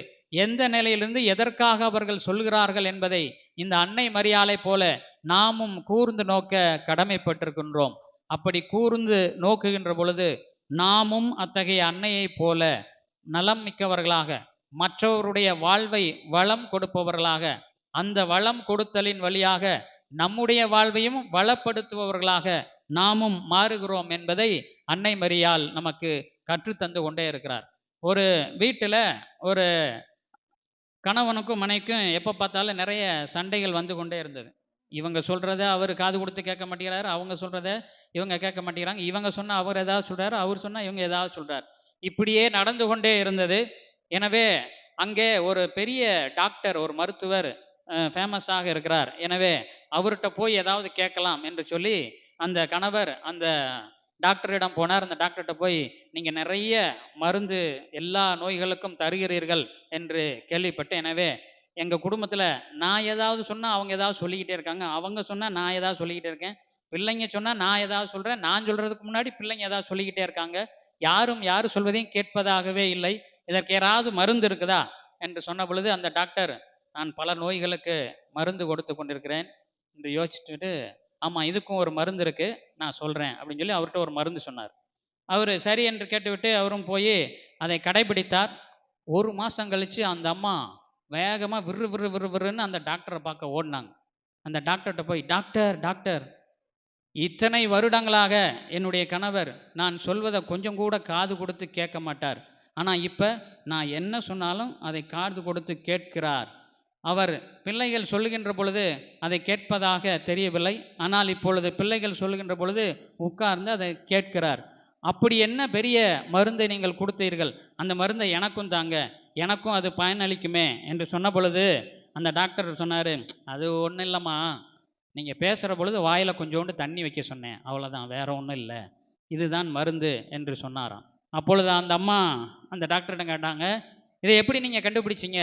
எந்த நிலையிலிருந்து எதற்காக அவர்கள் சொல்கிறார்கள் என்பதை இந்த அன்னை மரியாளை போல நாமும் கூர்ந்து நோக்க கடமைப்பட்டிருக்கின்றோம். அப்படி கூர்ந்து நோக்குகின்ற பொழுது நாமும் அத்தகைய அன்னையைப் போல நலம் மிக்கவர்களாக, மற்றவருடைய வாழ்வை வளம் கொடுப்பவர்களாக, அந்த வளம் கொடுத்தலின் வழியாக நம்முடைய வாழ்வையும் வளப்படுத்துபவர்களாக நாமும் மாறுகிறோம் என்பதை அன்னை மரியாள் நமக்கு கற்றுத்தந்து கொண்டே இருக்கிறார். ஒரு வீட்டில் ஒரு கணவனுக்கும் மனைவிக்கும் எப்போ பார்த்தாலும் நிறைய சண்டைகள் வந்து கொண்டே இருந்தது. இவங்க சொல்கிறத அவர் காது கொடுத்து கேட்க மாட்டேங்கிறாரு, அவங்க சொல்கிறத இவங்க கேட்க மாட்டேங்கிறாங்க. இவங்க சொன்னால் அவர் ஏதாவது சொல்கிறாரு, அவர் சொன்னால் இவங்க ஏதாவது சொல்கிறார். இப்படியே நடந்து கொண்டே இருந்தது. எனவே அங்கே ஒரு பெரிய டாக்டர், ஒரு மருத்துவர் ஃபேமஸாக இருக்கிறார். எனவே அவர்கிட்ட போய் ஏதாவது கேட்கலாம் என்று சொல்லி அந்த கணவர் அந்த டாக்டரிடம் போனார். அந்த டாக்டர்கிட்ட போய், நீங்கள் நிறைய மருந்து எல்லா நோய்களுக்கும் தருகிறீர்கள் என்று கேள்விப்பட்டேன். எனவே எங்கள் குடும்பத்தில் நான் ஏதாவது சொன்னால் அவங்க ஏதாவது சொல்லிக்கிட்டே இருக்காங்க, அவங்க சொன்னால் நான் ஏதாவது சொல்லிக்கிட்டே இருக்கேன், பிள்ளைங்க சொன்னால் நான் ஏதாவது சொல்கிறேன், நான் சொல்கிறதுக்கு முன்னாடி பிள்ளைங்க ஏதாவது சொல்லிக்கிட்டே இருக்காங்க, யாரும் சொல்வதையும் கேட்பதாகவே இல்லை, இதற்கு யாராவது மருந்து இருக்குதா என்று சொன்ன பொழுது அந்த டாக்டர், நான் பல நோய்களுக்கு மருந்து கொடுத்து கொண்டிருக்கிறேன் என்று யோசிச்சுட்டு, ஆமாம் இதுக்கும் ஒரு மருந்து இருக்குது, நான் சொல்கிறேன் அப்படின்னு சொல்லி அவர்கிட்ட ஒரு மருந்து சொன்னார். அவர் சரி என்று கேட்டுவிட்டு அவரும் போய் அதை கடைபிடித்தார். ஒரு மாதம் கழித்து அந்த அம்மா வேகமாக விறுன்னு அந்த டாக்டரை பார்க்க ஓடினாங்க. அந்த டாக்டர்கிட்ட போய், டாக்டர் இத்தனை வருடங்களாக என்னுடைய கணவர் நான் சொல்வதை கொஞ்சம் கூட காது கொடுத்து கேட்க மாட்டார், ஆனால் இப்போ நான் என்ன சொன்னாலும் அதை காது கொடுத்து கேட்கிறார். அவர் பிள்ளைகள் சொல்லுகின்ற பொழுது அதை கேட்பதாக தெரியவில்லை, ஆனால் இப்பொழுது பிள்ளைகள் சொல்லுகின்ற பொழுது உட்கார்ந்து அதை கேட்கிறார். அப்படி என்ன பெரிய மருந்தை நீங்கள் கொடுத்தீர்கள், அந்த மருந்தை எனக்கும் தாங்க, எனக்கும் அது பயனளிக்குமே என்று சொன்ன பொழுது அந்த டாக்டர் சொன்னார், அது ஒன்றும் இல்லைம்மா, நீங்கள் பேசுகிற பொழுது வாயில் கொஞ்சோண்டு தண்ணி வைக்க சொன்னேன், அவ்வளோதான், வேற ஒன்றும் இல்லை, இதுதான் மருந்து என்று சொன்னாராம். அப்பொழுது அந்த அம்மா அந்த டாக்டர்கிட்ட கேட்டாங்க, இதை எப்படி நீங்கள் கண்டுபிடிச்சிங்க?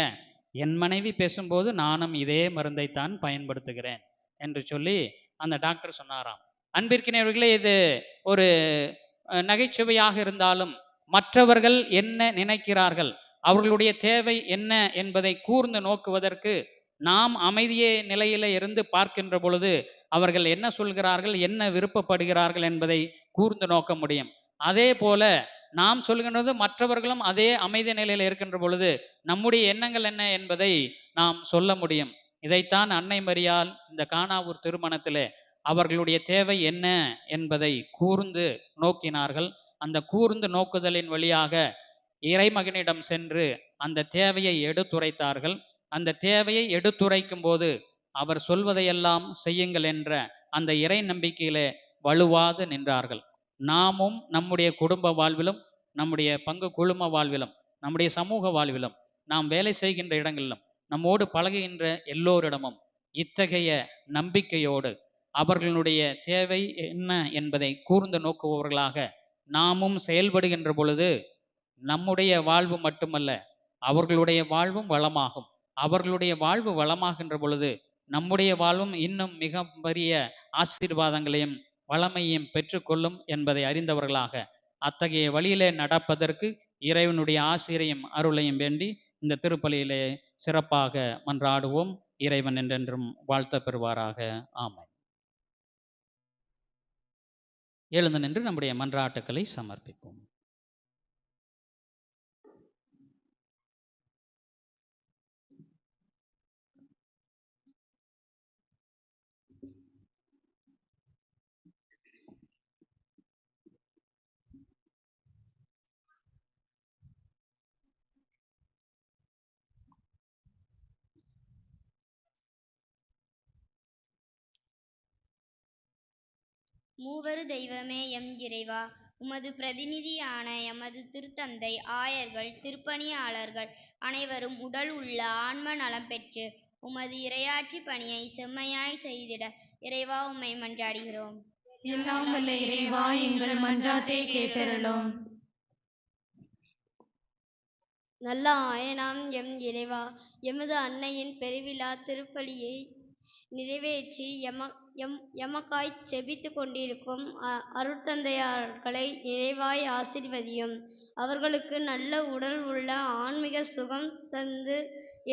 என் மனைவி பேசும்போது நானும் இதே மருந்தைத்தான் பயன்படுத்துகிறேன் என்று சொல்லி அந்த டாக்டர் சொன்னாராம். அன்பிற்கினவர்களே, இது ஒரு நகைச்சுவையாக இருந்தாலும் மற்றவர்கள் என்ன நினைக்கிறார்கள், அவர்களுடைய தேவை என்ன என்பதை கூர்ந்து நோக்குவதற்கு நாம் அமைதிய நிலையில இருந்து பார்க்கின்ற பொழுது அவர்கள் என்ன சொல்கிறார்கள், என்ன விருப்பப்படுகிறார்கள் என்பதை கூர்ந்து நோக்க முடியும். அதே போல நாம் சொல்கின்றது மற்றவர்களும் அதே அமைதி நிலையில் இருக்கின்ற பொழுது நம்முடைய எண்ணங்கள் என்ன என்பதை நாம் சொல்ல முடியும். இதைத்தான் அன்னை மரியாள் இந்த கானாவூர் திருமணத்திலே அவர்களுடைய தேவை என்ன என்பதை கூர்ந்து நோக்கினார்கள். அந்த கூர்ந்து நோக்குதலின் வழியாக இறைமகனிடம் சென்று அந்த தேவையை எடுத்துரைத்தார்கள். அந்த தேவையை எடுத்துரைக்கும் போது அவர் சொல்வதையெல்லாம் செய்யுங்கள் என்ற அந்த இறை நம்பிக்கையிலே வலுவாது நின்றார்கள். நாமும் நம்முடைய குடும்ப வாழ்விலும், நம்முடைய பங்கு குழும வாழ்விலும், நம்முடைய சமூக வாழ்விலும், நாம் வேலை செய்கின்ற இடங்களிலும், நம்மோடு பழகுகின்ற எல்லோரிடமும் இத்தகைய நம்பிக்கையோடு அவர்களுடைய தேவை என்ன என்பதை கூர்ந்து நோக்குபவர்களாக நாமும் செயல்படுகின்ற பொழுது நம்முடைய வாழ்வு மட்டுமல்ல, அவர்களுடைய வாழ்வும் வளமாகும். அவர்களுடைய வாழ்வு வளமாகின்ற பொழுது நம்முடைய வாழ்வும் இன்னும் மிக பெரிய ஆசீர்வாதங்களையும் வளமையும் பெற்றுக்கொள்ளும் என்பதை அறிந்தவர்களாக அத்தகைய வழியிலே நடப்பதற்கு இறைவனுடைய ஆசிரையும் அருளையும் வேண்டி இந்த திருப்பலியிலே சிறப்பாக மன்றாடுவோம். இறைவன் என்றென்றும் வாழ்த்த பெறுவாராக. ஆமென். எழுந்து நின்று நம்முடைய மன்றாட்டுக்களை சமர்ப்பிப்போம். மூவரு தெய்வமே எம் இறைவா, உமது பிரதிநிதியான எமது திருத்தந்தை, ஆயர்கள், திருப்பணியாளர்கள் அனைவரும் உடல் உள்ள ஆன்ம நலம் பெற்று உமது இறையாட்சி பணியை செம்மையாய் செய்திட இறைவா உம்மை மன்றாடுகிறோம். எல்லாம் வல்ல இறைவா, எங்கள் மன்றாட்டை கேட்டருளும். நல்ல ஆயனாம் எம் இறைவா, எமது அன்னையின் பெருவிழா திருப்பலியை நிறைவேற்றி எமக்காய் செபித்து கொண்டிருக்கும் அருட்தந்தையார்களை நிறைவாய் ஆசீர்வதியும். அவர்களுக்கு நல்ல உடல் உள்ள ஆன்மீக சுகம் தந்து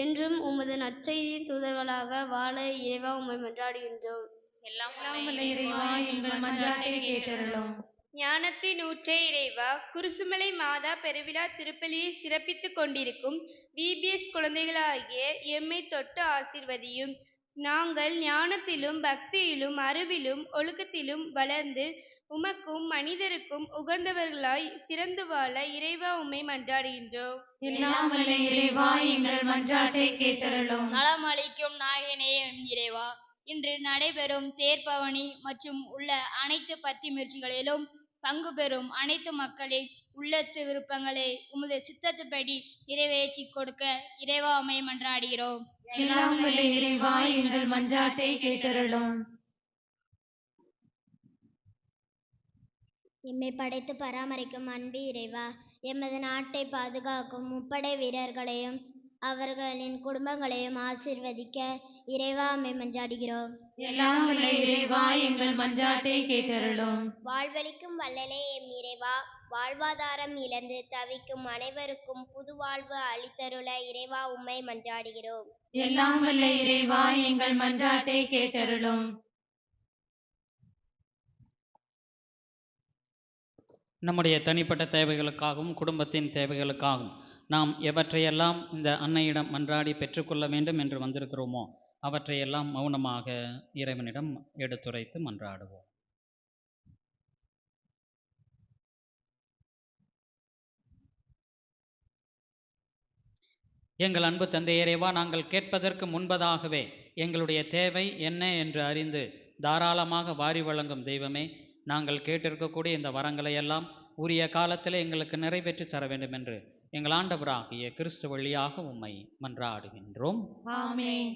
என்றும் உமது நற்செய்தியின் தூதர்களாக வாழ இறைவா உம்மை மன்றாடுகின்றோம். எல்லாம் வல்ல இறைவா, எங்கள் மன்றாட்டை கேட்டருளும். ஞானத்தின் ஊற்றே இறைவா, குருசுமலை மாதா பெருவிழா திருப்பலியை சிறப்பித்துக் கொண்டிருக்கும் VBS குழந்தைகளாகிய எம்மை தொட்டு ஆசீர்வதியும். நாங்கள் ஞானத்திலும் பக்தியிலும் அறிவிலும் ஒழுக்கத்திலும் வளர்ந்து உமக்கும் மனிதருக்கும் உகந்தவர்களாய் சிறந்து வாழ இறைவா உம்மை மன்றாடுகின்றோம். எல்லாம் வல்ல இறைவா, எங்கள் மன்றாட்டை கேட்டருளும். நலமளிக்கும் நாயகனே எம் இறைவா, இன்று நடைபெறும் தேர்பவனி மற்றும் உள்ள அனைத்து பத்தி முயற்சிகளிலும் பங்கு பெறும் அனைத்து மக்களின் உள்ளத்து விருப்பங்களை உமது சித்தத்துப்படி நிறைவேற்றி கொடுக்க இறைவா உம்மை மன்றாடுகிறோம். எல்லாம் வல்ல இறைவா, எங்கள் மன்றாட்டை கேட்டருளும். எம்மை படைத்து பராமரிக்கும் அன்பு இறைவா, எமது நாட்டை பாதுகாக்கும் முப்படை வீரர்களையும் அவர்களின் குடும்பங்களையும் ஆசீர்வதிக்க இறைவா உம்மை மன்றாடுகிறோம். எல்லாம் வல்ல இறைவா, எங்கள் மன்றாட்டை கேட்டருளும். வாழ்வளிக்கும் வள்ளலே எம் இறைவா, வாழ்வாதாரம் இழந்து தவிக்கும் அனைவருக்கும் புது வாழ்வு அளித்தருள இறைவா உம்மை மன்றாடுகிறோம். எல்லாம் வல்ல இறைவா, எங்கள் மன்றாட்டை கேட்டருளும். நம்முடைய தனிப்பட்ட தேவைகளுக்காகவும் குடும்பத்தின் தேவைகளுக்காகவும் நாம் எவற்றையெல்லாம் இந்த அன்னையிடம் மன்றாடி பெற்றுக்கொள்ள வேண்டும் என்று வந்திருக்கிறோமோ அவற்றையெல்லாம் மௌனமாக இறைவனிடம் எடுத்துரைத்து மன்றாடுவோம். எங்கள் அன்பு தந்தை இறைவா, நாங்கள் கேட்பதற்கு முன்பதாகவே எங்களுடைய தேவை என்ன என்று அறிந்து தாராளமாக வாரி வழங்கும் தெய்வமே, நாங்கள் கேட்டிருக்கக்கூடிய இந்த வரங்களை எல்லாம் உரிய காலத்தில் எங்களுக்கு நிறைவேற்றி தர வேண்டும் என்று எங்கள் ஆண்டவராகிய கிறிஸ்து வழியாக உம்மை மன்றாடுகின்றோம். ஆமென்.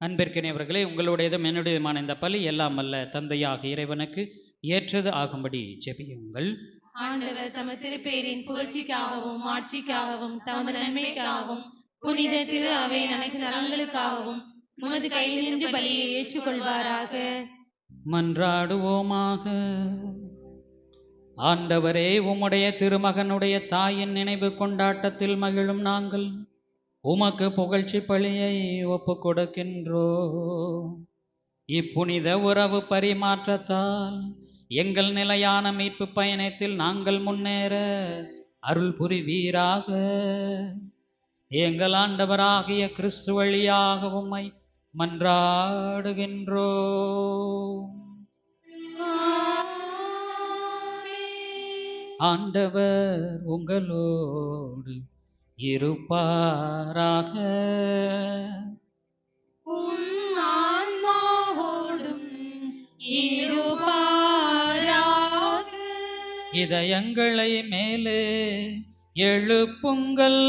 அன்பிற்கினியவர்களே, உங்களுடையதும் என்னுடையதுமான இந்த பலி எல்லாம் அல்ல தந்தையாக இறைவனுக்கு ஏற்றது ஆகும்படி ஜெபியுங்கள். ஆண்டவர் தமது திருப்பேரின் புகழ்ச்சிக்காகவும் ஆட்சிக்காகவும் தமது நன்மைக்காகவும் புனித திரு அவையின் அனைத்து நலன்களுக்காகவும் உமது கையிலிருந்து பலியை ஏற்றுக்கொள்வாராக. மன்றாடுவோமாக. ஆண்டவரே, உம்முடைய திருமகனுடைய தாயின் நினைவு கொண்டாட்டத்தில் மகிழும் நாங்கள் உமக்கு புகழ்ச்சி பலியை ஒப்பு கொடுக்கின்றோம். இப்புனித உறவு பரிமாற்றத்தால் எங்கள் நிலையான மீட்பு பயணத்தில் நாங்கள் முன்னேற அருள் புரிவீராக. எங்கள் ஆண்டவராகிய கிறிஸ்து வழியாக உம்மை மன்றாடுகின்றோம். ஆண்டவர் உங்களோடு இருப்பாராக. உம் ஆன்மாவோடும் இருப்பாராக. இதயங்களை மேலே எழுப்புங்கள்.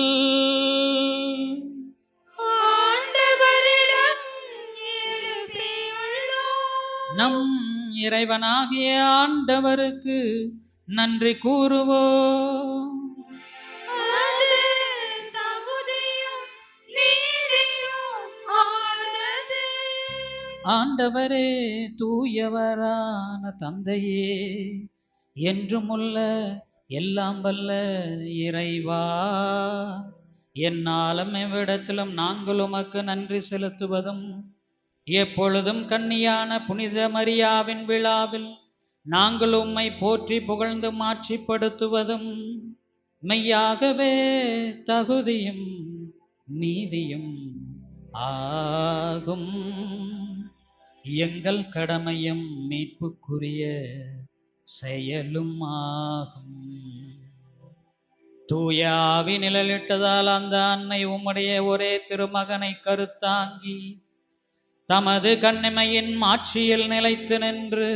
ஆண்டவரிடம் எழுப்பியுள்ளோம். நம் இறைவனாகிய ஆண்டவருக்கு நன்றி கூறுவோம். அது தகுதியும் நீதியும் ஆனது. ஆண்டவரே, தூயவரான தந்தையே, என்றுமுள்ள எல்லாம் வல்ல இறைவா, என்னாலும் எவ்விடத்திலும் நாங்கள் உமக்கு நன்றி செலுத்துவதும், எப்பொழுதும் கன்னியான புனித மரியாவின் விழாவில் நாங்கள் உம்மை போற்றி புகழ்ந்து மாட்சிப்படுத்துவதும் மெய்யாகவே தகுதியும் நீதியும் ஆகும். எங்கள் கடமையும் மீட்புக்குரிய செயலும் ஆகும். தூய ஆவி நிழலிட்டதால் அந்த அன்னை உம்முடைய ஒரே திருமகனை கருத்தாங்கி தமது கண்ணிமையின் மாட்சியில் நிலைத்து நின்று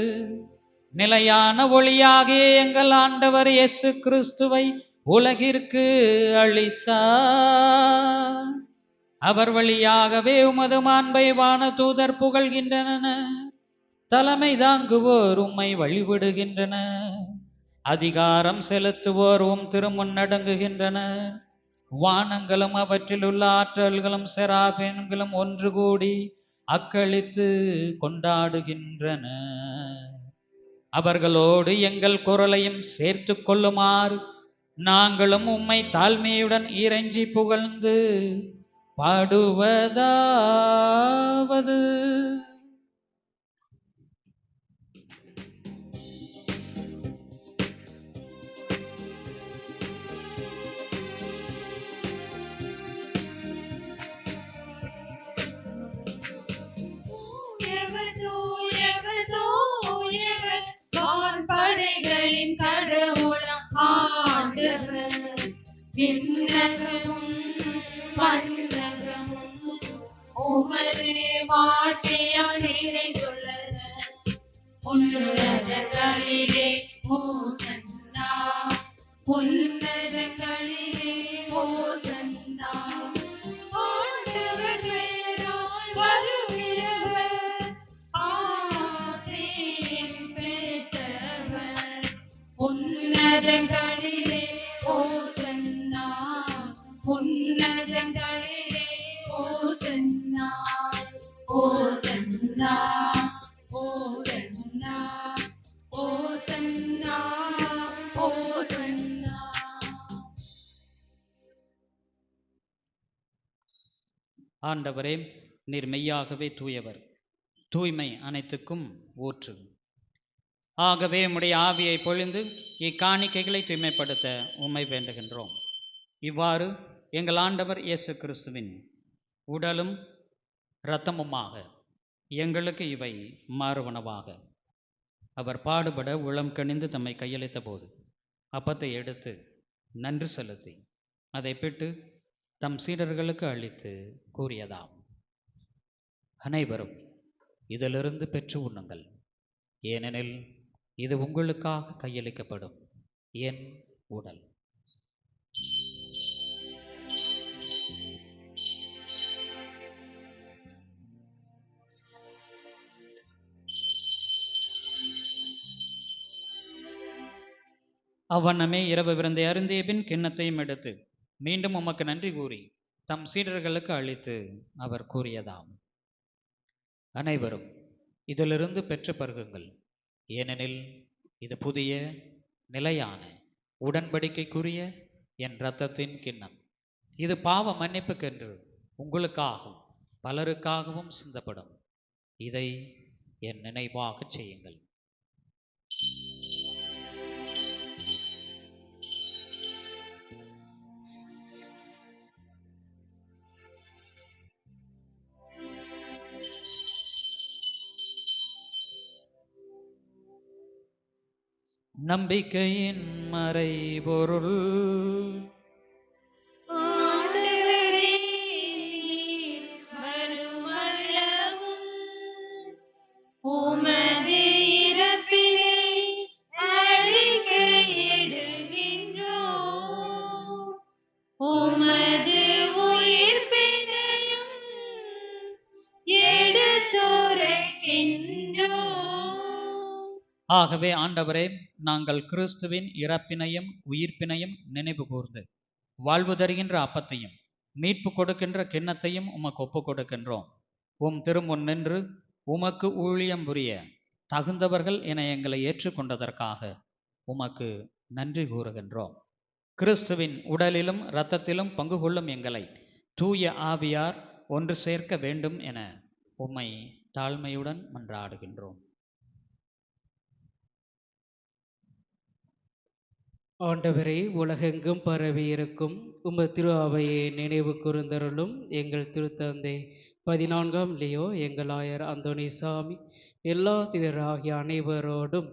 நிலையான ஒளியாகிய எங்கள் ஆண்டவர் இயேசு கிறிஸ்துவை உலகிற்கு அளித்தார். அவர் வழியாகவே உமது மாண்பை வான தூதர் புகழ்கின்றனர். தலைமை தாங்குவோர் உம்மை வழிபடுகின்றனர். அதிகாரம் செலுத்துவோர் உம் திருமுன் நடுங்குகின்றனர். வானங்களும் அவற்றில் உள்ள ஆற்றல்களும் செராபீன்களும் ஒன்று கூடி அக்களித்து கொண்டாடுகின்றன. அவர்களோடு எங்கள் குரலையும் சேர்த்து கொள்ளுமாறு நாங்களும் உம்மை தாழ்மையுடன் இறைஞ்சி புகழ்ந்து பாடுவதாவது: படைகளின் கடவுளாம் ஆண்டவர், விண்ணகமும் மண்ணகமும் உமது வார்த்தையால் நிறைந்துள்ளன. உன்னதங்களிலே ஓசன்னா, உன்னதங்களிலே ஓசன்னா. ஆண்டவர் பெயரால் வருகிறவர் ஆசீர் பெற்றவர். உன்னதங்களிலே ஓசன்னா, உன்னதங்களிலே ஓசன்னா, ஓசன்னா, ஓசன்னா, ஓசன்னா, ஓசன்னா. ஆண்டவரே, நீர் மெய்யாகவே தூயவர், தூய்மை அனைத்துக்கும் ஊற்று. ஆகவே உம்முடைய ஆவியை பொழிந்து இக்காணிக்கைகளை தூய்மைப்படுத்த உம்மை வேண்டுகின்றோம். இவ்வாறு எங்கள் ஆண்டவர் இயேசு கிறிஸ்துவின் உடலும் இரத்தமுமாக எங்களுக்கு இவை மாறுவனவாக. அவர் பாடுபட உளம் கனிந்து தம்மை கையளித்த போது அப்பத்தை எடுத்து நன்றி செலுத்தி அதை பிட்டு தம் சீடர்களுக்கு அளித்து கூறியதாம்: அனைவரும் இதிலிருந்து பெற்று உண்ணுங்கள், ஏனெனில் இது உங்களுக்காக கையளிக்கப்படும் என் உடல். அவ்வண்ணமே இரவு விருந்தை அருந்திய பின் கிண்ணத்தையும் எடுத்து மீண்டும் உமக்கு நன்றி கூறி தம் சீடர்களுக்கு அளித்து அவர் கூறியதாம்: அனைவரும் இதிலிருந்து பெற்று பருகுங்கள், ஏனெனில் இது புதிய நிலையான உடன்படிக்கைக்குரிய என் இரத்தத்தின் கிண்ணம். இது பாவ மன்னிப்புக்கென்று உங்களுக்காகவும் பலருக்காகவும் சிந்தப்படும். இதை என் நினைவாகச் செய்யுங்கள். நம்பிக்கையின் மறைபொருள். ஆண்டவரே, நீர் வருமளவும் உமது இறப்பினை அறிக்கையிடுகின்றோம். உமது உயிர்ப்பினையும் எடுத்துரைக்கின்றோம். ஆகவே ஆண்டவரே, நாங்கள் கிறிஸ்துவின் இறப்பினையும் உயிர்ப்பினையும் நினைவு கூர்ந்து வாழ்வு தருகின்ற அப்பத்தையும் மீட்பு கொடுக்கின்ற கிண்ணத்தையும் உமக்கு ஒப்பு கொடுக்கின்றோம். உம் திருமுன் நின்று உமக்கு ஊழியம் புரிய தகுந்தவர்கள் என எங்களை ஏற்றுக்கொண்டதற்காக உமக்கு நன்றி கூறுகின்றோம். கிறிஸ்துவின் உடலிலும் இரத்தத்திலும் பங்கு கொள்ளும் எங்களை தூய ஆவியார் ஒன்று சேர்க்க வேண்டும் என உம்மை தாழ்மையுடன் மன்றாடுகின்றோம். ஆண்டவரே, உலகெங்கும் பரவி இருக்கும் உமது திரு அவையை நினைவு கூர்ந்தருளும். எங்கள் திருத்தந்தை 14ஆம் லியோ, எங்கள் ஆயர் அந்தோனிசாமி, எல்லா திராகிய அனைவரோடும்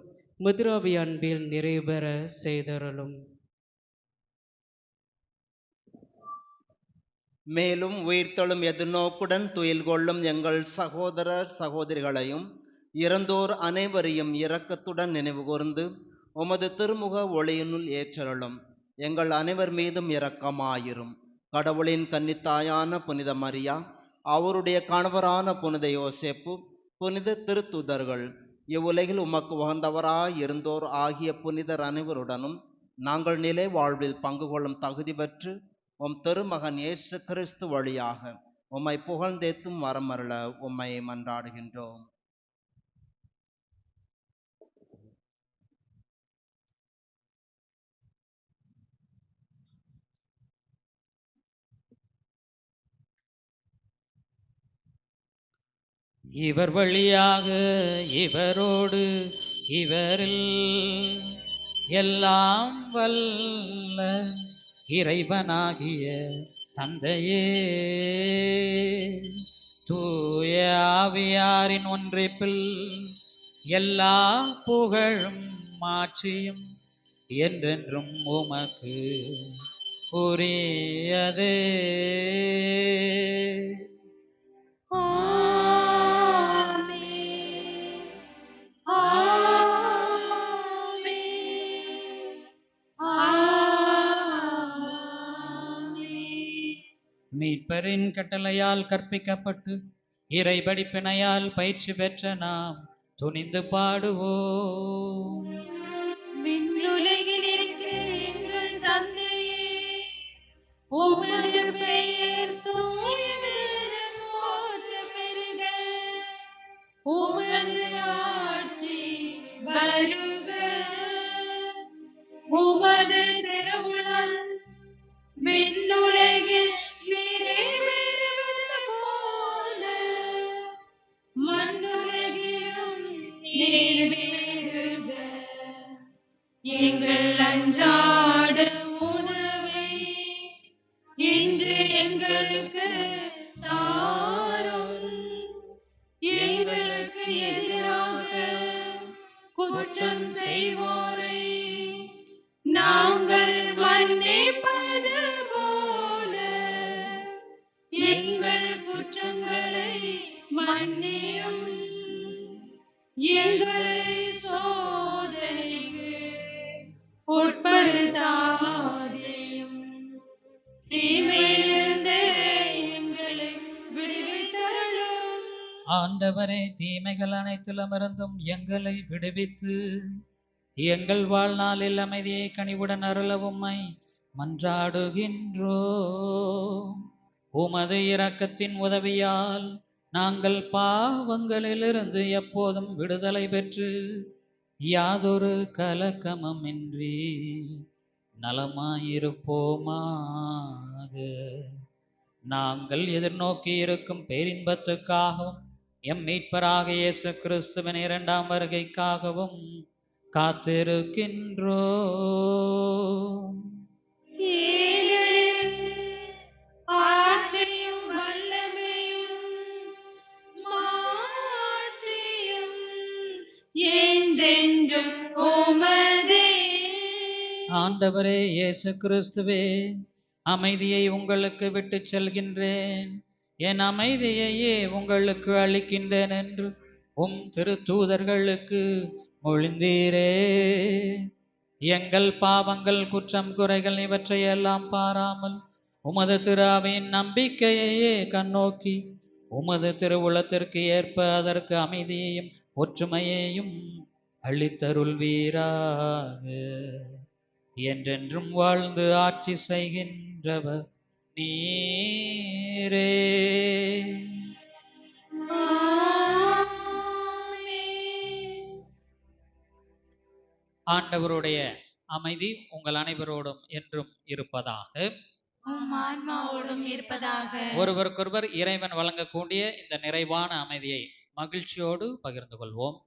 முதிராவி அன்பில் நிறைவேற செய்தருளும். மேலும் உயிர்த்தெழும் எதிர்நோக்குடன் துயில் கொள்ளும் எங்கள் சகோதரர் சகோதரிகளையும் இறந்தோர் அனைவரையும் இரக்கத்துடன் நினைவு கூர்ந்து உமது திருமுக ஒளியினுள் ஏற்றருளும். எங்கள் அனைவர் மீதும் இரக்கமாயிரும். கடவுளின் கன்னித்தாயான புனித மரியா, அவருடைய கணவரான புனித யோசேப்பு, புனித திருத்துதர்கள், இவ்வுலகில் உமக்கு உகந்தவராய் இருந்தோர் ஆகிய புனிதர் அனைவருடனும் நாங்கள் நிலை வாழ்வில் பங்கு கொள்ளும் தகுதி பெற்று உம் திருமகன் இயேசு கிறிஸ்து வழியாக உம்மை புகழ்ந்தேத்தும் வரமருள உம்மை மன்றாடுகின்றோம். இவர் வழியாக இவரோடு இவரில் எல்லாம் வல்ல இறைவனாகிய தந்தையே, தூய ஆவியாரின் ஒன்றிப்பில் எல்லா புகழும் மாட்சியும் என்றென்றும் உமக்கு உரியதே. மீட்பரின் கட்டளையால் கற்பிக்கப்பட்டு இறை படிப்பினையால் பயிற்சி பெற்ற நாம் துணிந்து பாடுவோம். விண்ணுலகில் இருக்கிற எங்கள் தந்தையே, உமது பெயர் தூயதென போற்றப் பெறுக. உமது ஆட்சி வருக. உமது திருவுளம் விண்ணுலகில் நிறைவேறுவது போல மண்ணுலகிலும் நிறைவேறுக. எங்கள் அன்றாட உணவை இன்று எங்களுக்கு தாரும். எங்களுக்கு எதிராக குற்றம் செய்வோரை நாங்கள் மன்னிப்பது போல எங்கள் குற்றங்களை மன்னியும். எங்களை சோதனைக்கு உட்படுத்தாதேயும், தீமையிலிருந்து எங்களை விடுவித்தருளும். ஆண்டவரே, தீமைகள் அனைத்திலுமிருந்தும் எங்களை விடுவித்து எங்கள் வாழ்நாளில் அமைதியை கனிவுடன் அருள உம்மை மன்றாடுகின்றோம். உமது இரக்கத்தின் உதவியால் நாங்கள் பாவங்களிலிருந்து எப்போதும் விடுதலை பெற்று யாதொரு கலக்கமுமின்றி நலமாயிருப்போமாக. நாங்கள் எதிர்நோக்கி இருக்கும் பேரின்பத்துக்காகவும் எம் மீட்பராகிய இயேசு கிறிஸ்துவின் இரண்டாம் வருகைக்காகவும் காத்திருக்கின்றோம். ஆட்சியும் வல்லமையும் மாட்சியும் என்றென்றும் உமதே. ஆண்டவரே இயேசு கிறிஸ்துவே, அமைதியை உங்களுக்கு விட்டுச் செல்கின்றேன், என் அமைதியையே உங்களுக்கு அளிக்கின்றேன் என்று உம் திருத்தூதர்களுக்கு மொழிந்தீரே. எங்கள் பாவங்கள், குற்றம், குறைகள் இவற்றையெல்லாம் பாராமல் உமது திரு அவையின் நம்பிக்கையையே கண்ணோக்கி உமது திருவுளத்திற்கு ஏற்ப அதற்கு அமைதியையும் ஒற்றுமையையும் அளித்தருள்வீராக. என்றென்றும் வாழ்ந்து ஆட்சி செய்கின்றவர் நீரே. ஆண்டவருடைய அமைதி உங்கள் அனைவரோடும் என்றும் இருப்பதாக. உம் ஆன்மாவோடும் இருப்பதாக. ஒருவருக்கொருவர் இறைவன் வழங்கக்கூடிய இந்த நிறைவான அமைதியை மகிழ்ச்சியோடு பகிர்ந்து கொள்வோம்.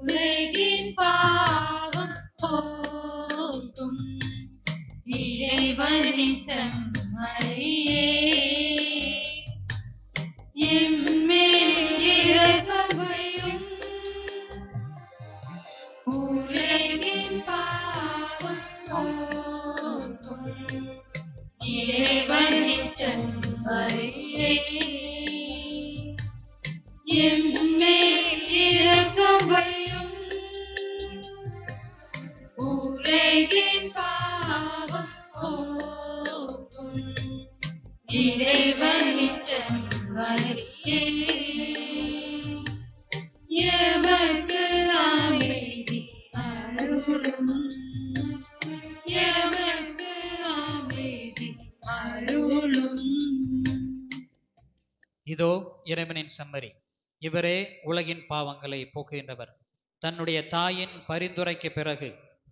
உலகின் பாவம் போக்கும் இறைவனின் செம்மறியே, எம்மேல் இரக்கம் வையும். உலகின் பாவம் போக்கும் இறைவனின் செம்மறியே, எம்மேல் இரக்கம் வையும். உலகின் பாவம் போக்கும் இறைவனின் செம்மறியே, எமக்கு அமைதி அருளும். எமக்கு அமைதி அருளும். இதோ இறைவனின் செம்மறி, இவரே உலகின் பாவங்களை போக்குகின்றவர். தன்னுடைய தாயின் பரிந்துரைக்கு பிறகு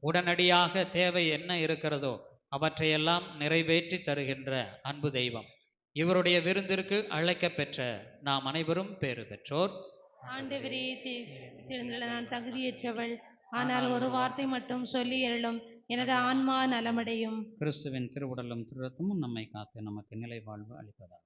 உடனடியாக தேவை என்ன இருக்கிறதோ அவற்றையெல்லாம் நிறைவேற்றி தருகின்ற அன்பு தெய்வம். இவருடைய விருந்திற்கு அழைக்க பெற்ற நாம் அனைவரும் பேறு பெற்றோர். ஆண்டவரே, தெரிந்துள்ள நான் தகுதியற்றவள், ஆனால் ஒரு வார்த்தை மட்டும் சொல்லி அருளும், எனது ஆன்மா நலமடையும். கிறிஸ்துவின் திருவுடலும் திருரத்தமும் நம்மை காத்து நமக்கு நிலை வாழ்வு அளிப்பதாக.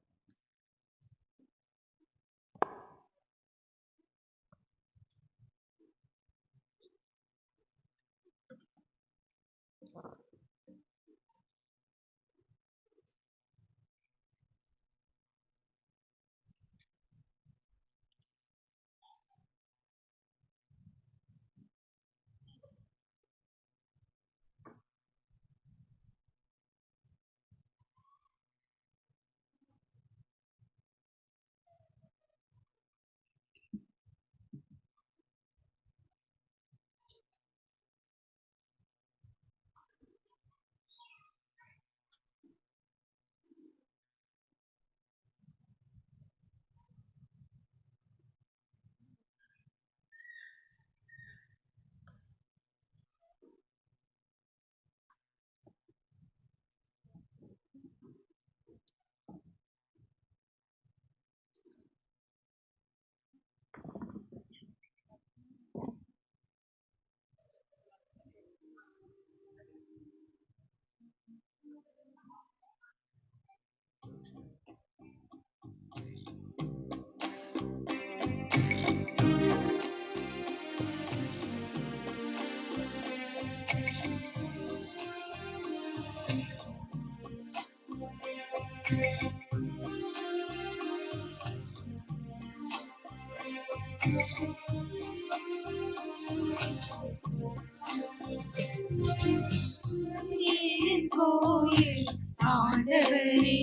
கோயில் ஆண்டவரே,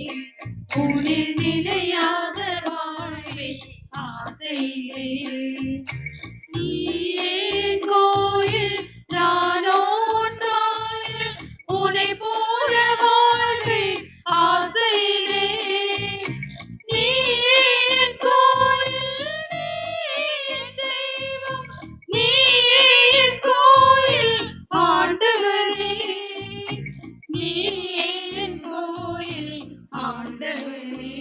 உனில் நிலையாக வாழ்வேன் ஆசையிலே. நீயே கோயில், நானோன் சாயல், உனை போல வாழ்வேன் ஆசையிலே. நீயே கோயில், நீயே தெய்வம், நீயே கோயில் ஆண்டவரே. நீயே கோயில் ஆண்டவரே.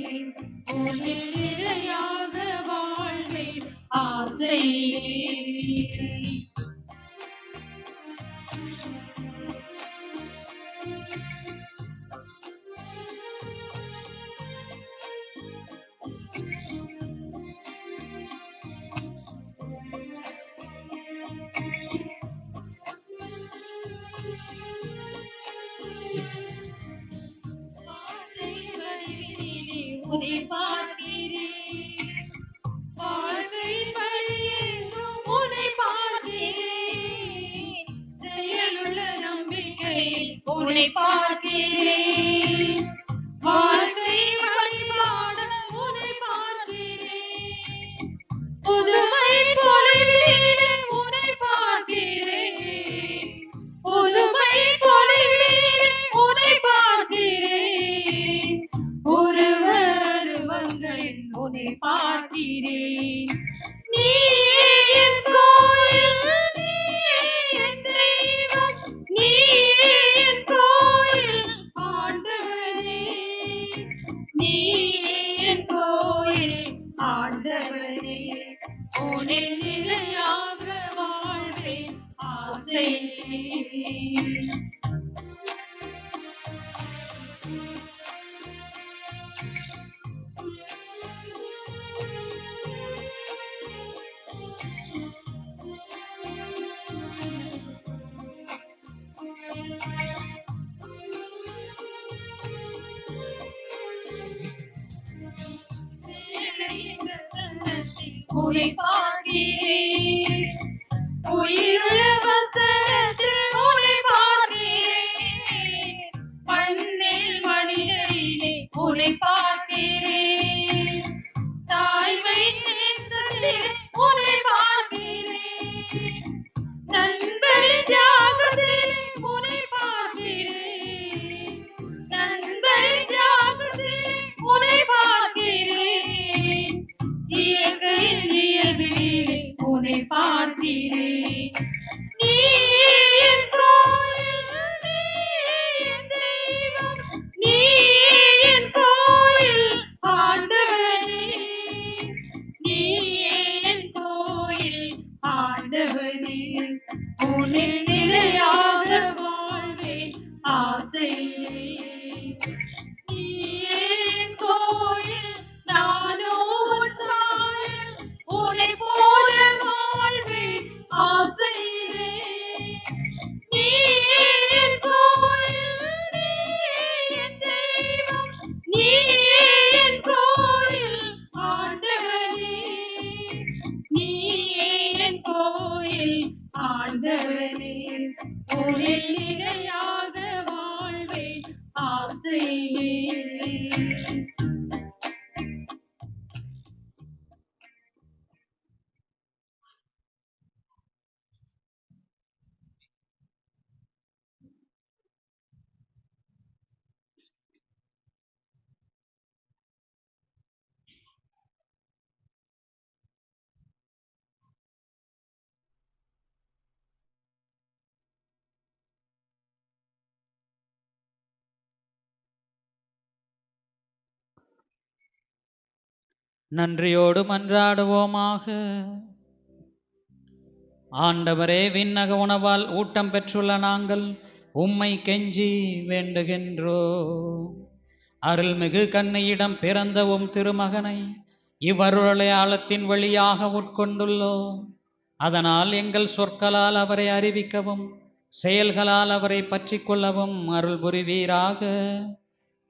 உன்னை பார்க்கிறேன். வாழ்க்கையின் வழியெங்கும் உன்னை பார்க்கிறேன். செயலுள்ள நம்பிக்கையில் உன்னை பார்க்கிறேன். வாழ்க்கையின் வழிபாட உன்னை பார்க்கிறேன். புதுமை பொலிவிலே உன்னை பார்க்கிறேன். புதுமை பொலிவிலே உன்னை பார்க்கிறேன். உருவருவங்களில் உன்னை பார்க்கிறேன். நீயே என் கோயில், நீயே என் தெய்வம், நீயே என் கோயில் ஆண்டவரே. நீயே என் கோயில் ஆண்டவரே. உன்னில் நிலையாக வாழ்வேன் ஆசை. உன்னை பார்க்கிறேன். உயிருள்ள வசனத்தில் உன்னை பார்க்கிறேன். மண்ணில் மனிதரிலே உன்னை பார்க்கிறேன். தாய்மை நேசத்திலே உன்னை பார்க்கிறேன். நண்பரின் தியாகத்திலே உன்னை பார்க்கிறேன். நண்பரின் தியாகத்திலே உன்னை பார்க்கிறேன். இயற்கையின் இயல்பிலே உன்னை பார்க்கிறேன். நீயே என் கோயில், நீயே என் தெய்வம், நீயே என் கோயில் ஆண்டவரே. நீயே என் கோயில் ஆண்டவரே. உன்னில் நிலையாக வாழ்வேன் ஆசை. நீயே என் கோயில், நானோ உன் சாயல். உன்னை போல வாழ்வேன் ஆசையிலே. நீயே என் கோயில், நீயே என் தெய்வம், நீயே என் கோயில் ஆண்டவரே. நீயே என் கோயில் ஆண்டவரே. உன்னில் நிலையாக வாழ்வேன் ஆசையிலே. நன்றியோடு மன்றாடுவோமாக. ஆண்டவரே, விண்ணக உணவால் ஊட்டம் பெற்றுள்ள நாங்கள் உம்மை கெஞ்சி வேண்டுகின்றோம். அருள்மிகு கன்னியிடம் பிறந்த உம் திருமகனை இவ்வருளையாளத்தின் வழியாக உட்கொண்டுள்ளோம். அதனால் எங்கள் சொற்களால் அவரை அறிவிக்கவும் செயல்களால் அவரை பற்றி கொள்ளவும் அருள் புரிவீராக.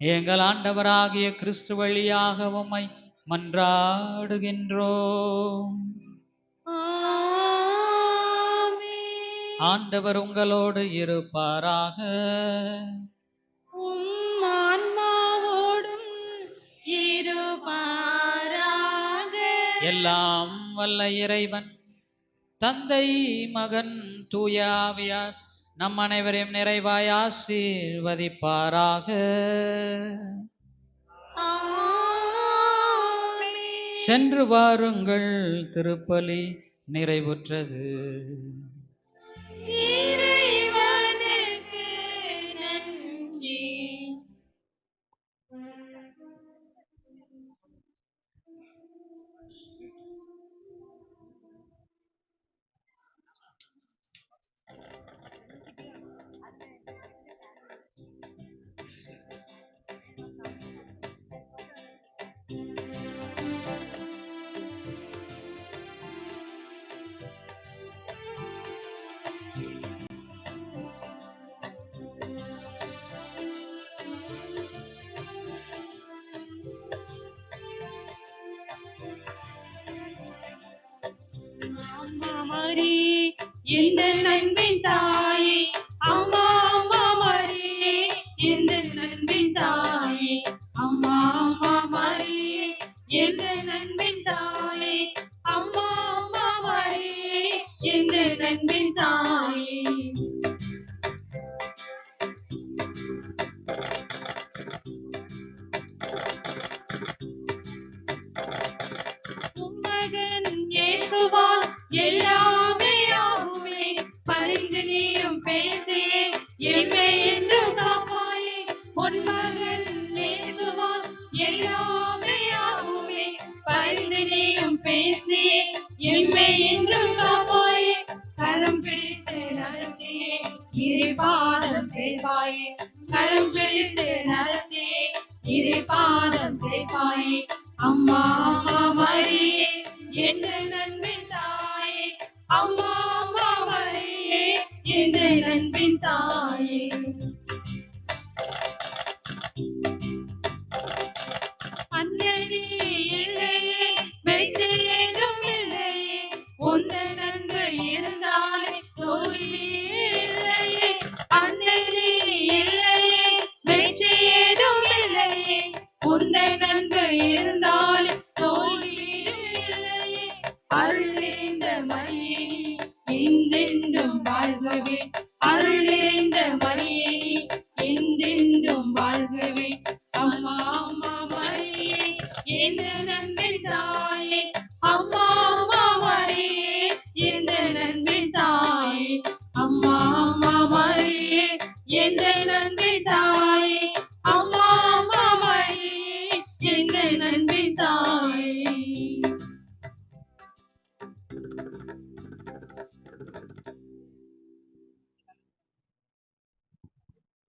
எங்கள் ஆண்டவராகிய கிறிஸ்து வழியாக உம்மை மன்றாடுகின்றோம். ஆண்டவர் உங்களோடு இருப்பாராக. உம் ஆன்மாவோடும் இருப்பாராக. எல்லாம் வல்ல இறைவன் தந்தை, மகன், தூய ஆவியார் நம் அனைவரையும் நிறைவாய் ஆசீர்வதிப்பாராக. சென்று வாருங்கள், திருப்பலி நிறைவுற்றது. இறைவனுக்கு நன்றி. எந்த நண்பின் தாயே அம்மா அம்மா மரியே எந்த நண்பின் தாயே அம்மா அம்மா மரியே எந்த நண்பின் தாயே அம்மா அம்மா மரியே எந்த நண்பின் தாயே. உம்மகன் இயேசுவால் எல்லாமே ஆகுமே பரிந்து நீயும் பேசியே எம்மை என்றும் காப்பாயே. உன்மகன் இயேசுவால் எல்லாமே ஆகுமே பரிந்து நீயும் பேசியே எம்மை என்றும் காப்பாயே. கரம் பிடித்து நடத்தியே இறை பாதம் சேர்ப்பாயே கரம் பிடித்து நடத்தியே இறை பாதம் சேர்ப்பாயே. அம்மா